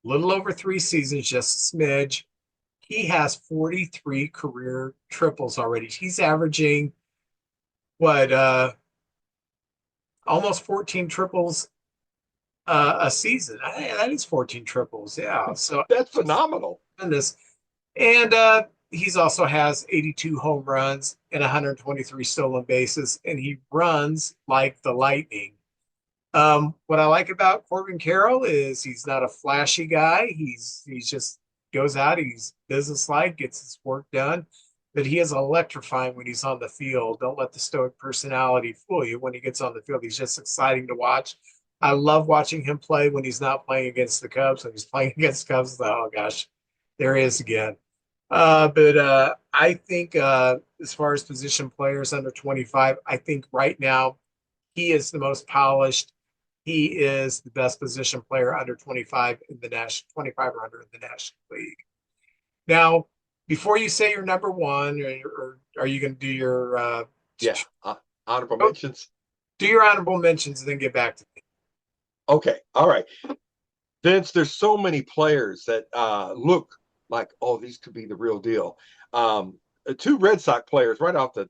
little over 3 seasons, just a smidge, he has 43 career triples already. He's averaging almost 14 triples a season. That is 14 triples. Yeah. So that's phenomenal. And he's also has 82 home runs and 123 stolen bases, and he runs like the lightning. What I like about Corbin Carroll is he's not a flashy guy. He's just goes out, he's businesslike, gets his work done, but he is electrifying when he's on the field. Don't let the stoic personality fool you. When he gets on the field, he's just exciting to watch. I love watching him play when he's not playing against the Cubs. When he's playing against the Cubs, oh gosh, there he is again. But I think as far as position players under 25, I think right now he is the most polished. He is the best position player under 25 in the national 25 or under in the National League. Now, before you say your number 1, or are you going to do your honorable mentions? Do your honorable mentions and then get back to me. Okay, all right, Vince. There's so many players that look like, oh, these could be the real deal. 2 Red Sox players right off the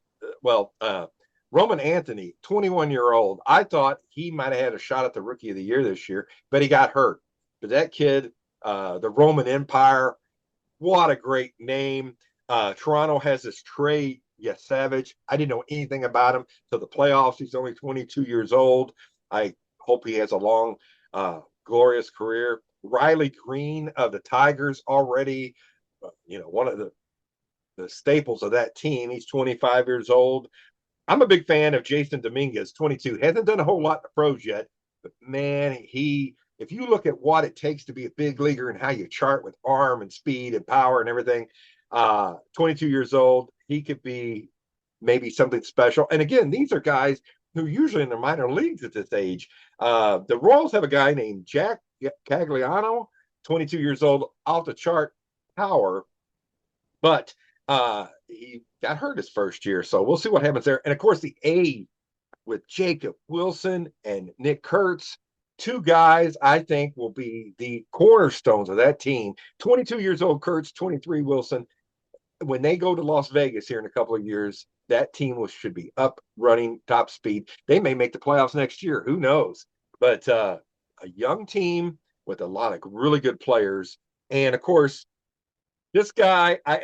Roman Anthony, 21-year-old. I thought he might have had a shot at the Rookie of the Year this year, but he got hurt. But that kid, the Roman Empire, what a great name. Toronto has this Trey Savage. I didn't know anything about him till the playoffs. He's only 22 years old. I hope he has a long, glorious career. Riley Green of the Tigers already, one of the staples of that team. He's 25 years old. I'm a big fan of Jason Dominguez, 22. Hasn't done a whole lot in the pros yet, but man, if you look at what it takes to be a big leaguer and how you chart with arm and speed and power and everything, 22 years old, he could be maybe something special. And again, these are guys who are usually in the minor leagues at this age. The Royals have a guy named Jack Cagliano, 22 years old, off the chart power, but he got hurt his first year. So we'll see what happens there. And of course, the A with Jacob Wilson and Nick Kurtz, 2 guys I think will be the cornerstones of that team. 22 years old Kurtz, 23 Wilson. When they go to Las Vegas here in a couple of years, that team should be up, running, top speed. They may make the playoffs next year. Who knows? But a young team with a lot of really good players. And of course, this guy, I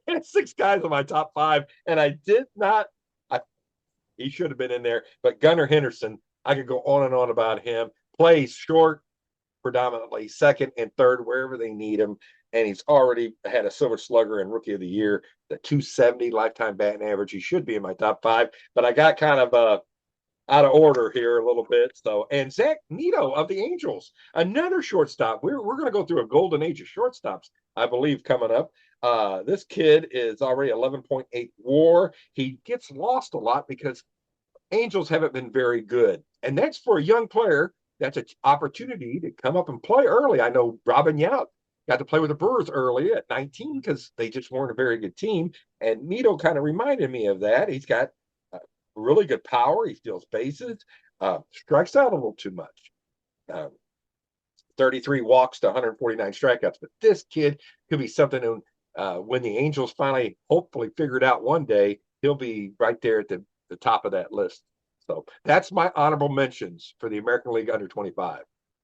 had 6 guys on my top 5, and I did not. He should have been in there, but Gunnar Henderson, I could go on and on about him. Plays short, predominantly second and third wherever they need him, and he's already had a Silver Slugger and Rookie of the Year, the 270 lifetime batting average. He should be in my top 5, but I got kind of out of order here a little bit. So, and Zach Neto of the Angels, another shortstop. We're going to go through a golden age of shortstops, I believe, coming up. This kid is already 11.8 WAR. He gets lost a lot because Angels haven't been very good, and that's for a young player. that's an opportunity to come up and play early. I know Robin Yount got to play with the Brewers early at 19 because they just weren't a very good team. And Nito kind of reminded me of that. He's got really good power. He steals bases, strikes out a little too much. 33 walks to 149 strikeouts. But this kid could be something when the Angels finally, hopefully, figure it out one day, he'll be right there at the top of that list. So that's my honorable mentions for the American League under 25.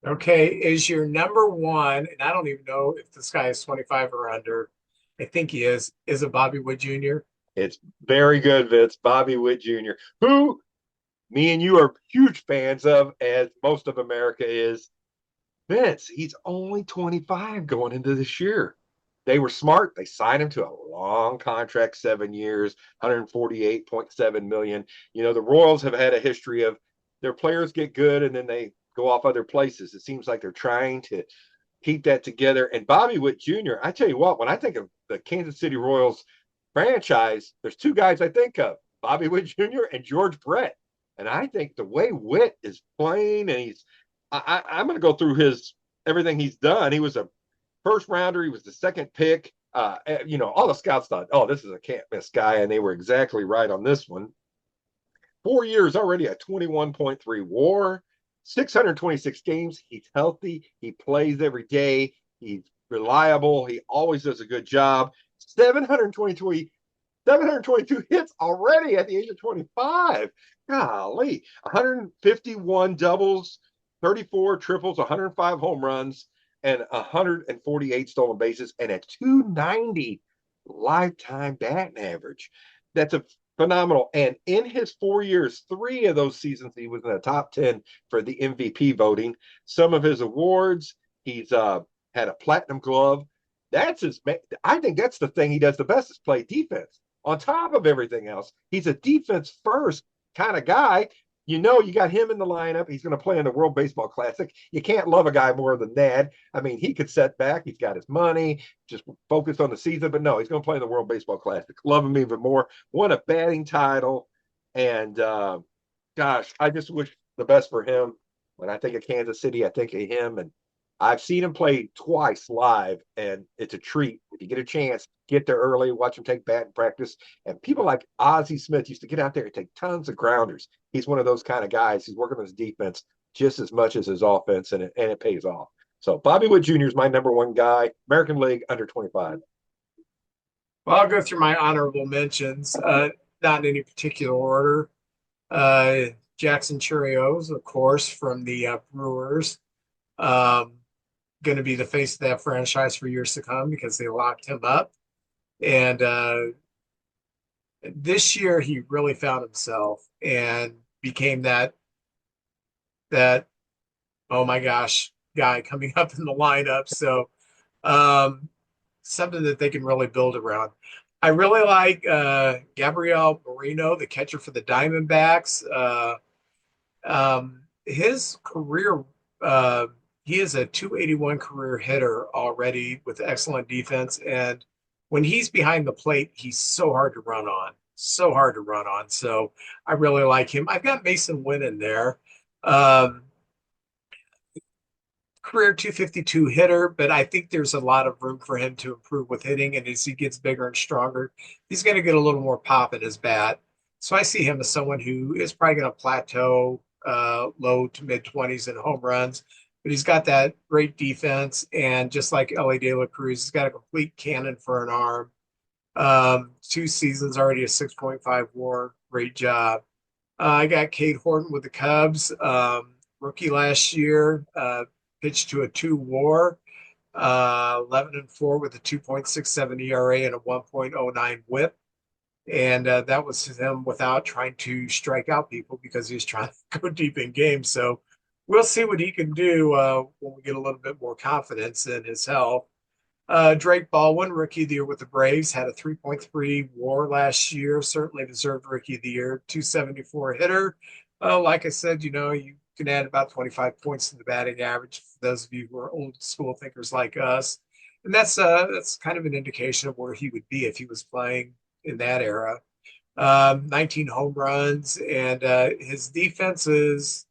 Okay, is your number one, and I don't even know if this guy is 25 or under. I think he is it Bobby Wood Jr.? It's very good, Vince. Bobby Witt Jr., who me and you are huge fans of, as most of America is. Vince, he's only 25 going into this year. They were smart. They signed him to a long contract, 7 years, 148.7 million. You know, the Royals have had a history of their players get good and then they go off other places. It seems like they're trying to keep that together. And Bobby Witt Jr., I tell you what, when I think of the Kansas City Royals franchise, there's two guys I think of, Bobby Witt Jr. and George Brett. And I think the way Witt is playing, and I'm going to go through everything he's done. He was a first rounder. He was the second pick. All the scouts thought, oh, this is a can't miss guy. And they were exactly right on this one. 4 years already, a 21.3 WAR, 626 games. He's healthy. He plays every day. He's reliable. He always does a good job. 722 hits already at the age of 25. Golly, 151 doubles, 34 triples, 105 home runs, and 148 stolen bases, and a 290 lifetime batting average. That's a phenomenal. And in his 4 years, 3 of those seasons, he was in the top 10 for the MVP voting. Some of his awards, he's had a platinum glove. I think that's the thing he does the best is play defense. On top of everything else, he's a defense first kind of guy. You got him in the lineup. He's going to play in the World Baseball Classic. You can't love a guy more than that. I mean, he could set back. He's got his money, just focus on the season. But no, he's going to play in the World Baseball Classic. Love him even more. Won a batting title. And gosh, I just wish the best for him. When I think of Kansas City, I think of him. And I've seen him play twice live, and it's a treat. If you get a chance, get there early, watch him take batting practice. And people like Ozzie Smith used to get out there and take tons of grounders. He's one of those kind of guys. He's working on his defense just as much as his offense, and it pays off. So Bobby Witt Jr. is my number one guy, American League under 25. Well, I'll go through my honorable mentions, not in any particular order. Jackson Chirios, of course, from the Brewers. Going to be the face of that franchise for years to come because they locked him up. And this year he really found himself and became that oh my gosh guy coming up in the lineup. So something that they can really build around. I really like Gabriel Moreno, the catcher for the Diamondbacks. His career he is a 281 career hitter already with excellent defense. And when he's behind the plate, he's so hard to run on. So hard to run on. So I really like him. I've got Mason Wynn in there. Career 252 hitter, but I think there's a lot of room for him to improve with hitting. And as he gets bigger and stronger, he's going to get a little more pop in his bat. So I see him as someone who is probably going to plateau low to mid 20s in home runs. But he's got that great defense, and just like Ellie De La Cruz, he's got a complete cannon for an arm. 2 seasons already, a 6.5 WAR. Great job. I got Cade Horton with the Cubs. Rookie last year, pitched to a 2 WAR, 11-4 with a 2.67 ERA and a 1.09 WHIP. And that was him without trying to strike out people because he was trying to go deep in games. So we'll see what he can do when we get a little bit more confidence in his health. Drake Baldwin, Rookie of the Year with the Braves, had a 3.3 WAR last year. Certainly deserved Rookie of the Year. 274 hitter. Like I said, you can add about 25 points to the batting average for those of you who are old school thinkers like us. And that's kind of an indication of where he would be if he was playing in that era. 19 home runs, and his defense is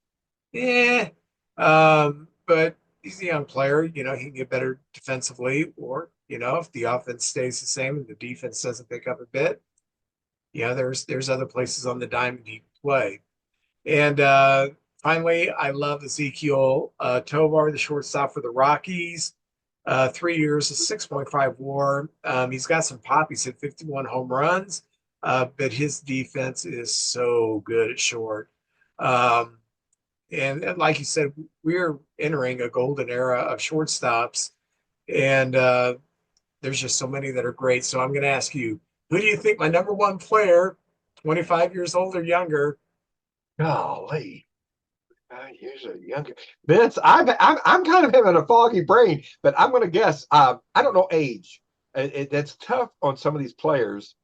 But he's a young player. He can get better defensively, or if the offense stays the same and the defense doesn't pick up a bit, there's other places on the diamond he can play. And finally, I love Ezekiel Tovar, the shortstop for the Rockies. 3 years, a 6.5 WAR. He's got some pop. He's hit 51 home runs, but his defense is so good at short. Um, and like you said, we're entering a golden era of shortstops, and there's just so many that are great. So I'm going to ask you, who do you think my number one player, 25 years old or younger? Golly. Years are younger. Vince, I'm kind of having a foggy brain, but I'm going to guess. I don't know age. That's tough on some of these players.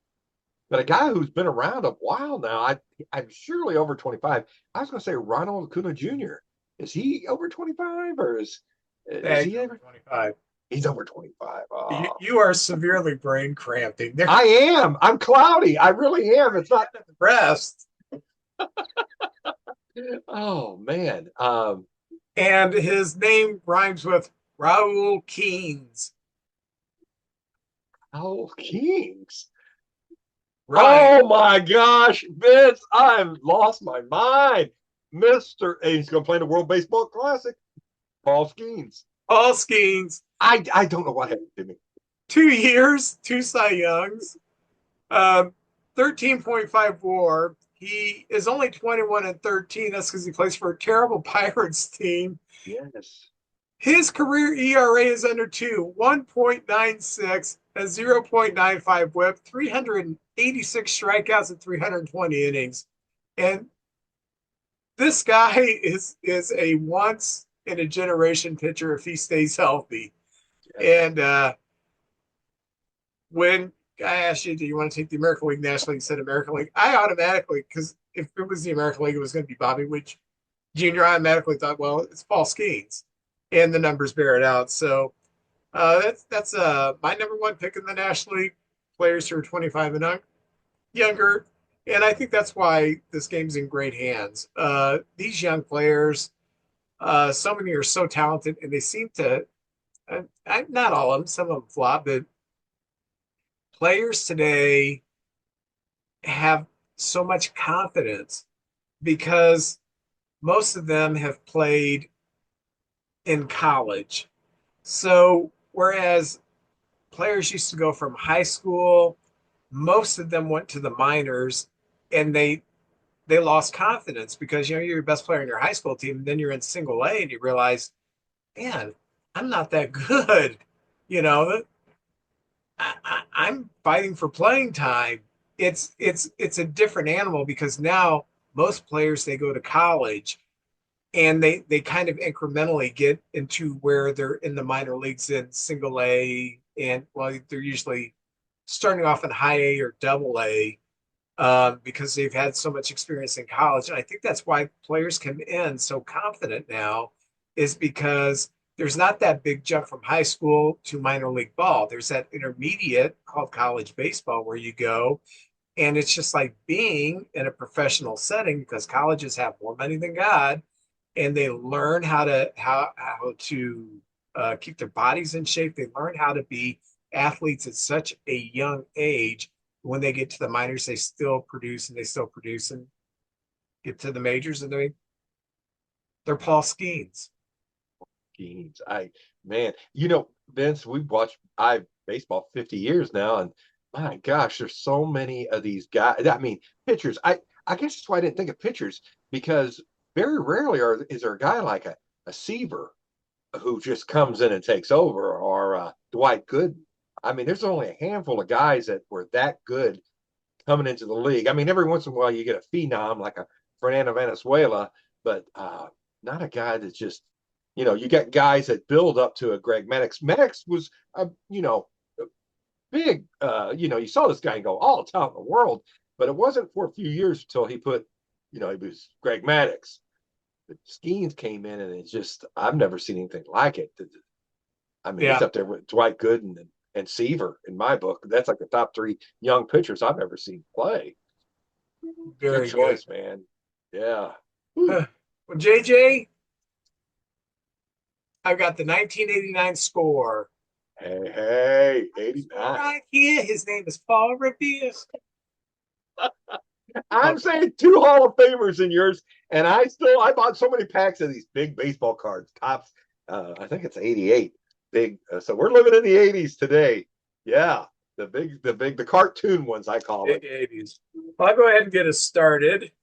But a guy who's been around a while now, I'm surely over 25. I was going to say Ronald Acuna Jr. Is he over 25 or is he Over ever? 25. He's over 25. You, Oh, you are severely brain cramping. They're I am. I'm cloudy. I really am. It's not. the rest. Oh man. And his name rhymes with Raul Keynes. Oh, Kings. Right. Oh my gosh, Vince, I've lost my mind. He's going to play in the World Baseball Classic. Paul Skeens. Paul Skeens. I don't know what happened to me. 2 years, two Cy Youngs, 13.5 WAR. He is only 21 and 13. That's because he plays for a terrible Pirates team. Yes. His career ERA is under 2, 1.96, a 0.95 whip, 386 strikeouts and 320 innings. And this guy is a once in a generation pitcher if he stays healthy. Yes. And when I asked you, do you want to take the American League National League instead of American League? I automatically, because if it was the American League, it was going to be Bobby Witt Jr. I automatically thought, well, it's Paul Skeens, and the numbers bear it out. So that's my number one pick in the National League. Players who are 25 and younger, and I think that's why this game's in great hands. These young players, so many are so talented, and they seem to. Not all of them, some of them flop, but players today have so much confidence because most of them have played in college. So, whereas players used to go from high school, most of them went to the minors and they lost confidence because you're your best player in your high school team, and then you're in single A and you realize, man, I'm not that good. You know, I'm fighting for playing time. It's a different animal because now most players they go to college and they kind of incrementally get into where they're in the minor leagues in single A, and well they're usually starting off in high A or double A, because they've had so much experience in college. And I think that's why players come in so confident now, is because there's not that big jump from high school to minor league ball. There's that intermediate called college baseball where you go, and it's just like being in a professional setting because colleges have more money than God, and they learn how to keep their bodies in shape. They learn how to be athletes at such a young age. When they get to the minors, they still produce and they still produce and get to the majors, and they're Paul Skeens. Games. Man, Vince, we've watched baseball 50 years now, and my gosh, there's so many of these guys. I mean, pitchers. I guess that's why I didn't think of pitchers, because very rarely is there a guy like a Seaver who just comes in and takes over, or Dwight Gooden. I mean, there's only a handful of guys that were that good coming into the league. I mean, every once in a while you get a phenom like a Fernando Valenzuela, but not a guy that's just, you got guys that build up to a Greg Maddux. Maddux was, big, you saw this guy and go all the time in the world, but it wasn't for a few years until he was Greg Maddux. The Skeens came in, and it's just, I've never seen anything like it. I mean, He's up there with Dwight Gooden and Seaver in my book. That's like the top three young pitchers I've ever seen play. Very good choice, good. man. Yeah. Well, JJ, I've got the 1989 score. Hey, 89. Right here, his name is Paul Revere. I'm saying 2 Hall of Famers in yours, and I bought so many packs of these big baseball cards. Tops, I think it's 88. Big. So we're living in the 80s today. Yeah, the cartoon ones I call Big it. 80s. Well, I'll go ahead and get us started.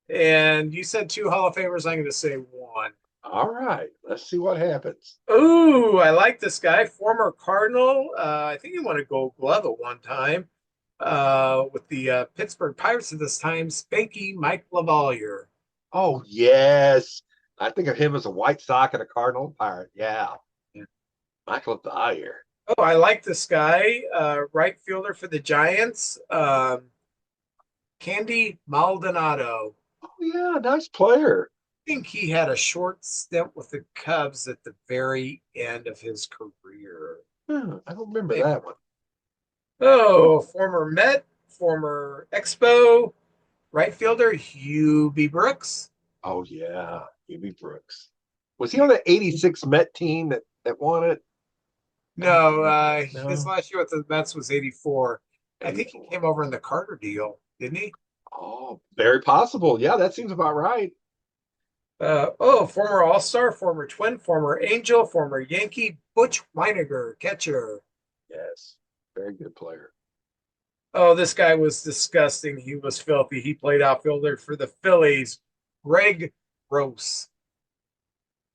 And you said 2 Hall of Famers. I'm going to say 1. All right, let's see what happens. Ooh, I like this guy. Former Cardinal. I think he won a Gold Glove at one time with the Pittsburgh Pirates at this time. Spanky Mike LaValliere. Oh yes, I think of him as a White Sox and a Cardinal Pirate. Yeah, Yeah. Michael Dyer. Oh, I like this guy. Right fielder for the Giants. Candy Maldonado. Oh yeah, nice player. I think he had a short stint with the Cubs at the very end of his career. I don't remember that one. Oh, former Met, former Expo, right fielder Hugh B. Brooks. Oh yeah, E.B. Brooks. Was he on the '86 Met team that won it? No, his No, last year with the Mets was 84. I think he 84. came over in the Carter deal, didn't he? Oh, very possible. Yeah, that seems about right. Former All-Star, former Twin, former Angel, former Yankee, Butch Weiniger, catcher. Yes, very good player. Oh, this guy was disgusting. He was filthy. He played outfielder for the Phillies. Greg Gross.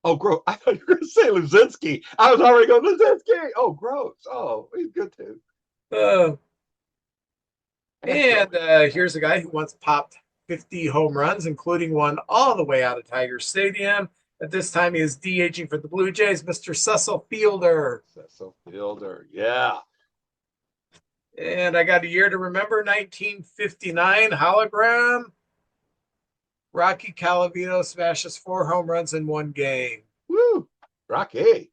Oh, gross. I thought you were going to say Luzinski. I was already going, Luzinski. Oh, gross. Oh, he's good too. Uh, Excellent. and here's a guy who once popped 50 home runs, including one all the way out of Tiger Stadium. At this time, he is DHing for the Blue Jays, Mr. Cecil Fielder. Cecil Fielder. Yeah. And I got a year to remember 1959 hologram. Rocky Calavino smashes 4 home runs in one game. Woo. Rocky.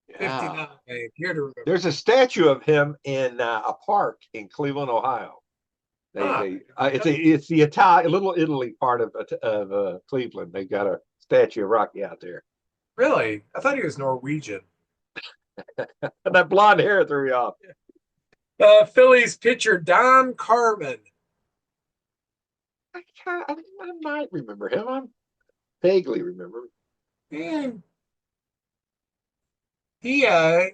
Yeah. 59. Here to remember. There's a statue of him in a park in Cleveland, Ohio. It's the Italian, Little Italy part of Cleveland. They got a statue of Rocky out there. Really? I thought he was Norwegian. And that blonde hair threw me off. Phillies pitcher Don Carmen. I might remember him. I vaguely remember. And he 10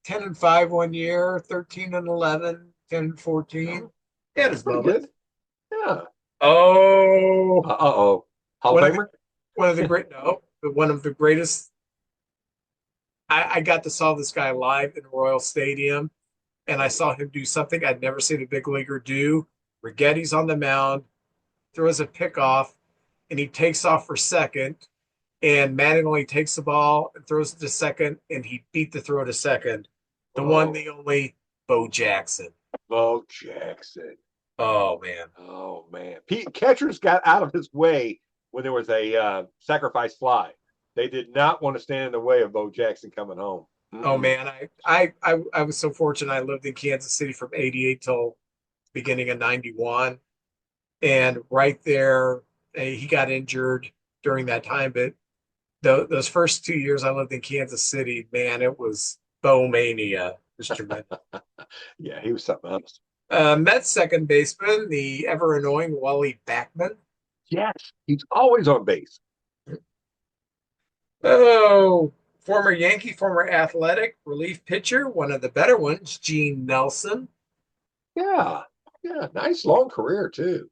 and 5 one year, 13 and 11, 10 and 14. Oh, He had his pretty moments. good. Yeah. Oh, Uh-oh. Hall one of of the Famer? one of the great no, but one of the greatest. I got to saw this guy live in Royal Stadium, and I saw him do something I'd never seen a big leaguer do. Righetti's on the mound, throws a pick off, and he takes off for second. And Mattingly takes the ball and throws it to second, and he beat the throw to second. The one, the only, Bo Jackson. Bo Jackson. Oh, man. Oh, man. Catchers got out of his way when there was a sacrifice fly. They did not want to stand in the way of Bo Jackson coming home. Oh, man. I was so fortunate. I lived in Kansas City from 88 till beginning of 91. And right there, he got injured during that time. But those first 2 years I lived in Kansas City, man, it was Bo mania. It was tremendous. Yeah, he was something else. Mets second baseman, the ever annoying Wally Backman. Yes, he's always on base. Oh, former Yankee, former Athletic, relief pitcher, one of the better ones, Gene Nelson. Yeah, nice long career too.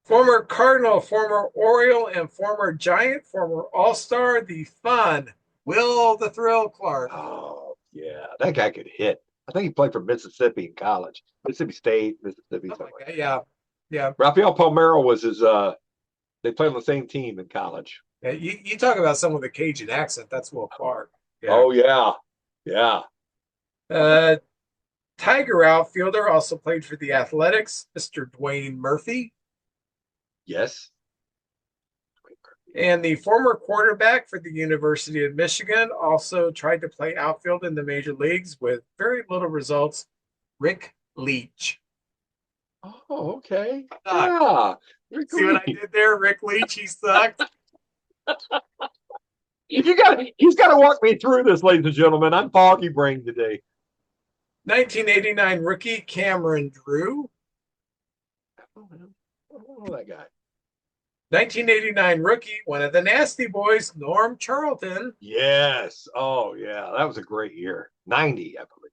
Former Cardinal, former Oriole, and former Giant, former All-Star, the fun, Will the Thrill Clark. Oh, yeah, that guy could hit. I think he played for Mississippi in college. Mississippi State, Mississippi. Oh yeah. Rafael Palmeiro was his they played on the same team in college. Yeah, you talk about someone with a Cajun accent, that's Will Clark. Yeah. Oh yeah. Tiger outfielder, also played for the Athletics, Mr. Dwayne Murphy. Yes. And the former quarterback for the University of Michigan also tried to play outfield in the major leagues with very little results, Rick Leach. Oh, okay. Sucked. Yeah. See what I did there? Rick Leach, he sucked. He's got to walk me through this, ladies and gentlemen. I'm foggy brain today. 1989 rookie Cameron Drew. Oh, that guy. 1989 rookie, one of the Nasty Boys, Norm Charlton. Yes. Oh, yeah. That was a great year. 90, I believe.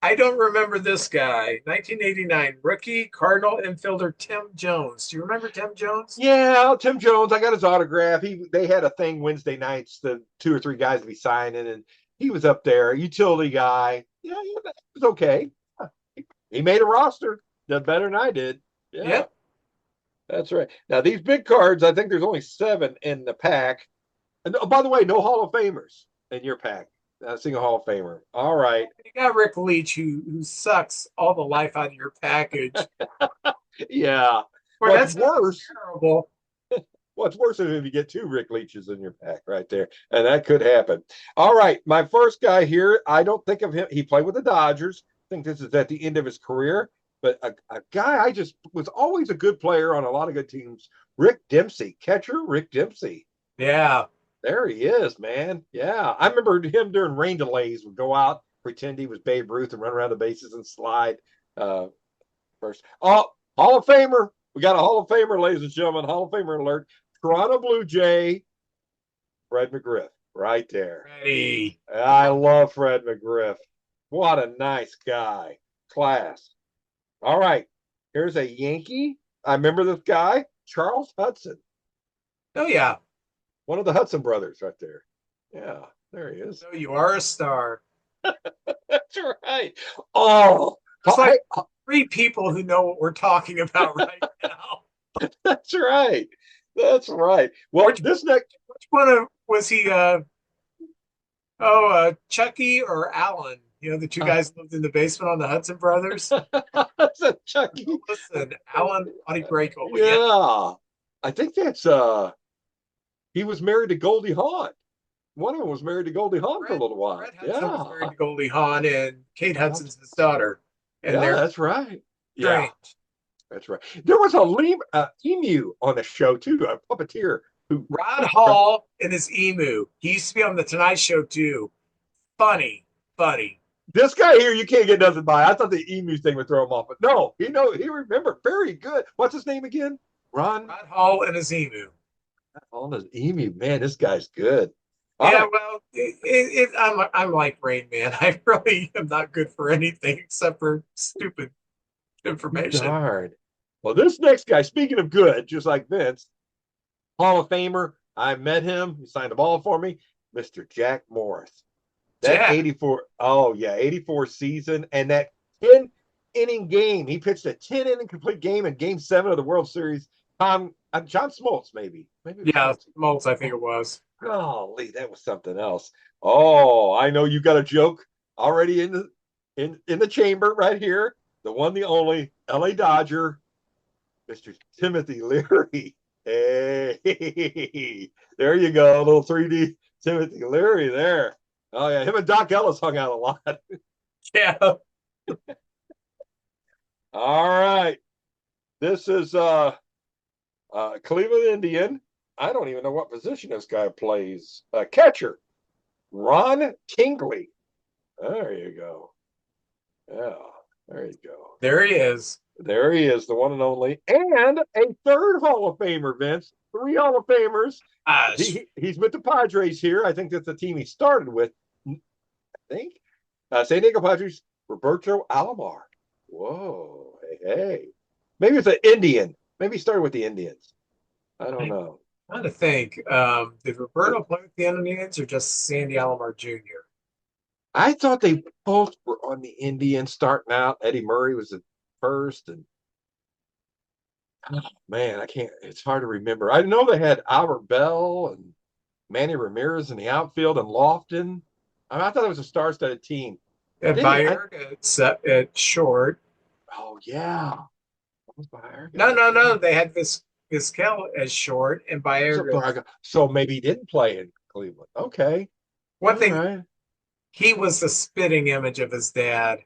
I don't remember this guy. 1989 rookie Cardinal infielder Tim Jones. Do you remember Tim Jones? Yeah, Tim Jones. I got his autograph. They had a thing Wednesday nights, the 2 or 3 guys to be signing, and he was up there, utility guy. Yeah, that was okay. He made a roster. Did better than I did. Yeah, Yep. that's right. Now these big cards, I think there's only 7 in the pack. And oh, by the way, no Hall of Famers in your pack. Not a single Hall of Famer. All right. You got Rick Leach, who sucks all the life out of your package. Yeah. Boy, What's that's worse? terrible. What's worse is if you get 2 Rick Leaches in your pack right there, and that could happen. All right, my first guy here, I don't think of him. He played with the Dodgers. I think this is at the end of his career, but a guy I just was always a good player on a lot of good teams. Rick Dempsey, catcher Rick Dempsey. Yeah. There he is, man. Yeah, I remember him during rain delays would go out, pretend he was Babe Ruth, and run around the bases and slide. First, oh, Hall of Famer. We got a Hall of Famer, ladies and gentlemen. Hall of Famer alert. Toronto Blue Jay, Fred McGriff, right there. Ready. I love Fred McGriff. What a nice guy. Class. All right. Here's a Yankee. I remember this guy, Charles Hudson. Oh, yeah. One of the Hudson brothers right there. Yeah, there he is. So you are a star. That's right. Oh, It's like 3 people who know what we're talking about right now. That's right. That's right. Well, this next. Which one was he? Chucky or Alan? You know, the 2 guys who lived in the basement on the Hudson Brothers. That's a Chucky. Listen, Alan Body Break. Yeah. I think that's he was married to Goldie Hawn. One of them was married to Goldie Hawn for a little while. Fred Hudson was married to Goldie Hawn, and Kate Hudson's his daughter. And that's right. Yeah. That's right. There was a emu on the show too, a puppeteer who Rod Hall and his emu. He used to be on the Tonight Show too. Funny. This guy here, you can't get nothing by. I thought the emu thing would throw him off, but no, he remembered. Very good. What's his name again? Rod Hall and his emu. On his emu, man, this guy's good. Yeah, well, I'm like Rain Man. I really am not good for anything except for stupid information. Darn. Well, this next guy, speaking of good, just like Vince, Hall of Famer. I met him. He signed a ball for me, Mr. Jack Morris. That 84, 84 season, and that 10-inning game. He pitched a 10-inning complete game in Game 7 of the World Series. John Smoltz, maybe. Yeah, Smoltz, I think it was. Golly, that was something else. Oh, I know you got a joke already in the chamber right here. The one, the only, LA Dodger, Mr. Timothy Leary. Hey, there you go, a little 3D Timothy Leary there. Oh yeah, him and Doc Ellis hung out a lot. Yeah. All right, this is Cleveland Indian. I don't even know what position this guy plays. Catcher, Ron Tingley. There you go. Yeah, there you go. There he is. There he is, the one and only. And a 3rd Hall of Famer, Vince. 3 Hall of Famers. He's with the Padres here. I think that's the team he started with. I think. San Diego Padres, Roberto Alomar. Whoa. Hey. Maybe it's an Indian. Maybe he started with the Indians. I don't know. I'm trying to think. Did Roberto play with the Indians or just Sandy Alomar Jr.? I thought they both were on the Indians starting out. Eddie Murray was the first, and oh, man, I can't. It's hard to remember. I know they had Albert Bell and Manny Ramirez in the outfield and Lofton. I thought it was a star-studded team. And Bayerga at short. Oh yeah. No. They had Vizquel as short and Bayerga. So maybe he didn't play in Cleveland. Okay. One thing, right. He was the spitting image of his dad.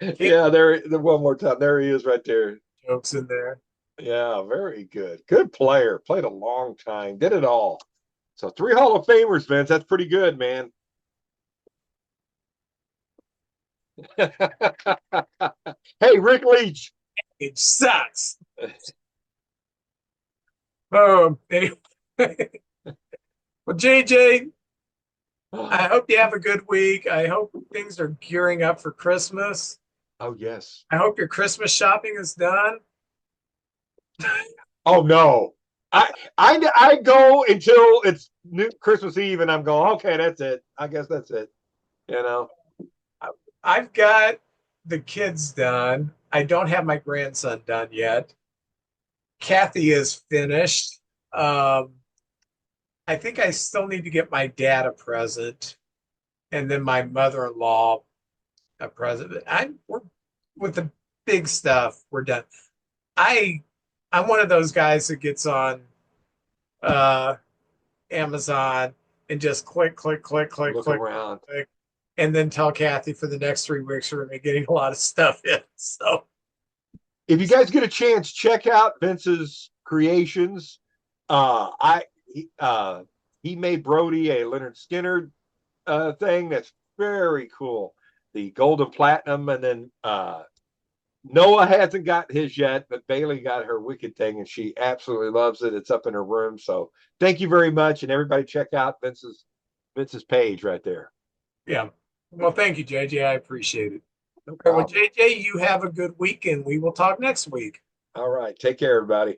Yeah, there. One more time. There he is, right there. Jokes in there. Yeah, very good. Good player. Played a long time. Did it all. So 3 Hall of Famers, Vince. That's pretty good, man. Hey, Rick Leach. It sucks. Oh, anyway. Well, JJ, I hope you have a good week. I hope things are gearing up for Christmas. Oh, yes. I hope your Christmas shopping is done. Oh, no. I go until it's Christmas Eve and I'm going, okay, that's it. I guess that's it. You know? I've got the kids done. I don't have my grandson done yet. Kathy is finished. I think I still need to get my dad a present and then my mother-in-law a present. We're with the big stuff, we're done. I I'm one of those guys that gets on uh Amazon and just Look around. click, and then tell Kathy for the next 3 weeks we're gonna be getting a lot of stuff in. So If you guys get a chance, check out Vince's creations. I he made Brody a Leonard Skinner thing that's very cool. The golden platinum, and then Noah hasn't got his yet, but Bailey got her Wicked thing, and she absolutely loves it. It's up in her room. So thank you very much, and everybody check out Vince's page right there. yeah. Well, thank you, JJ. I appreciate it. No All right, well, problem. JJ, you have a good week and we will talk next week. All right, take care, everybody.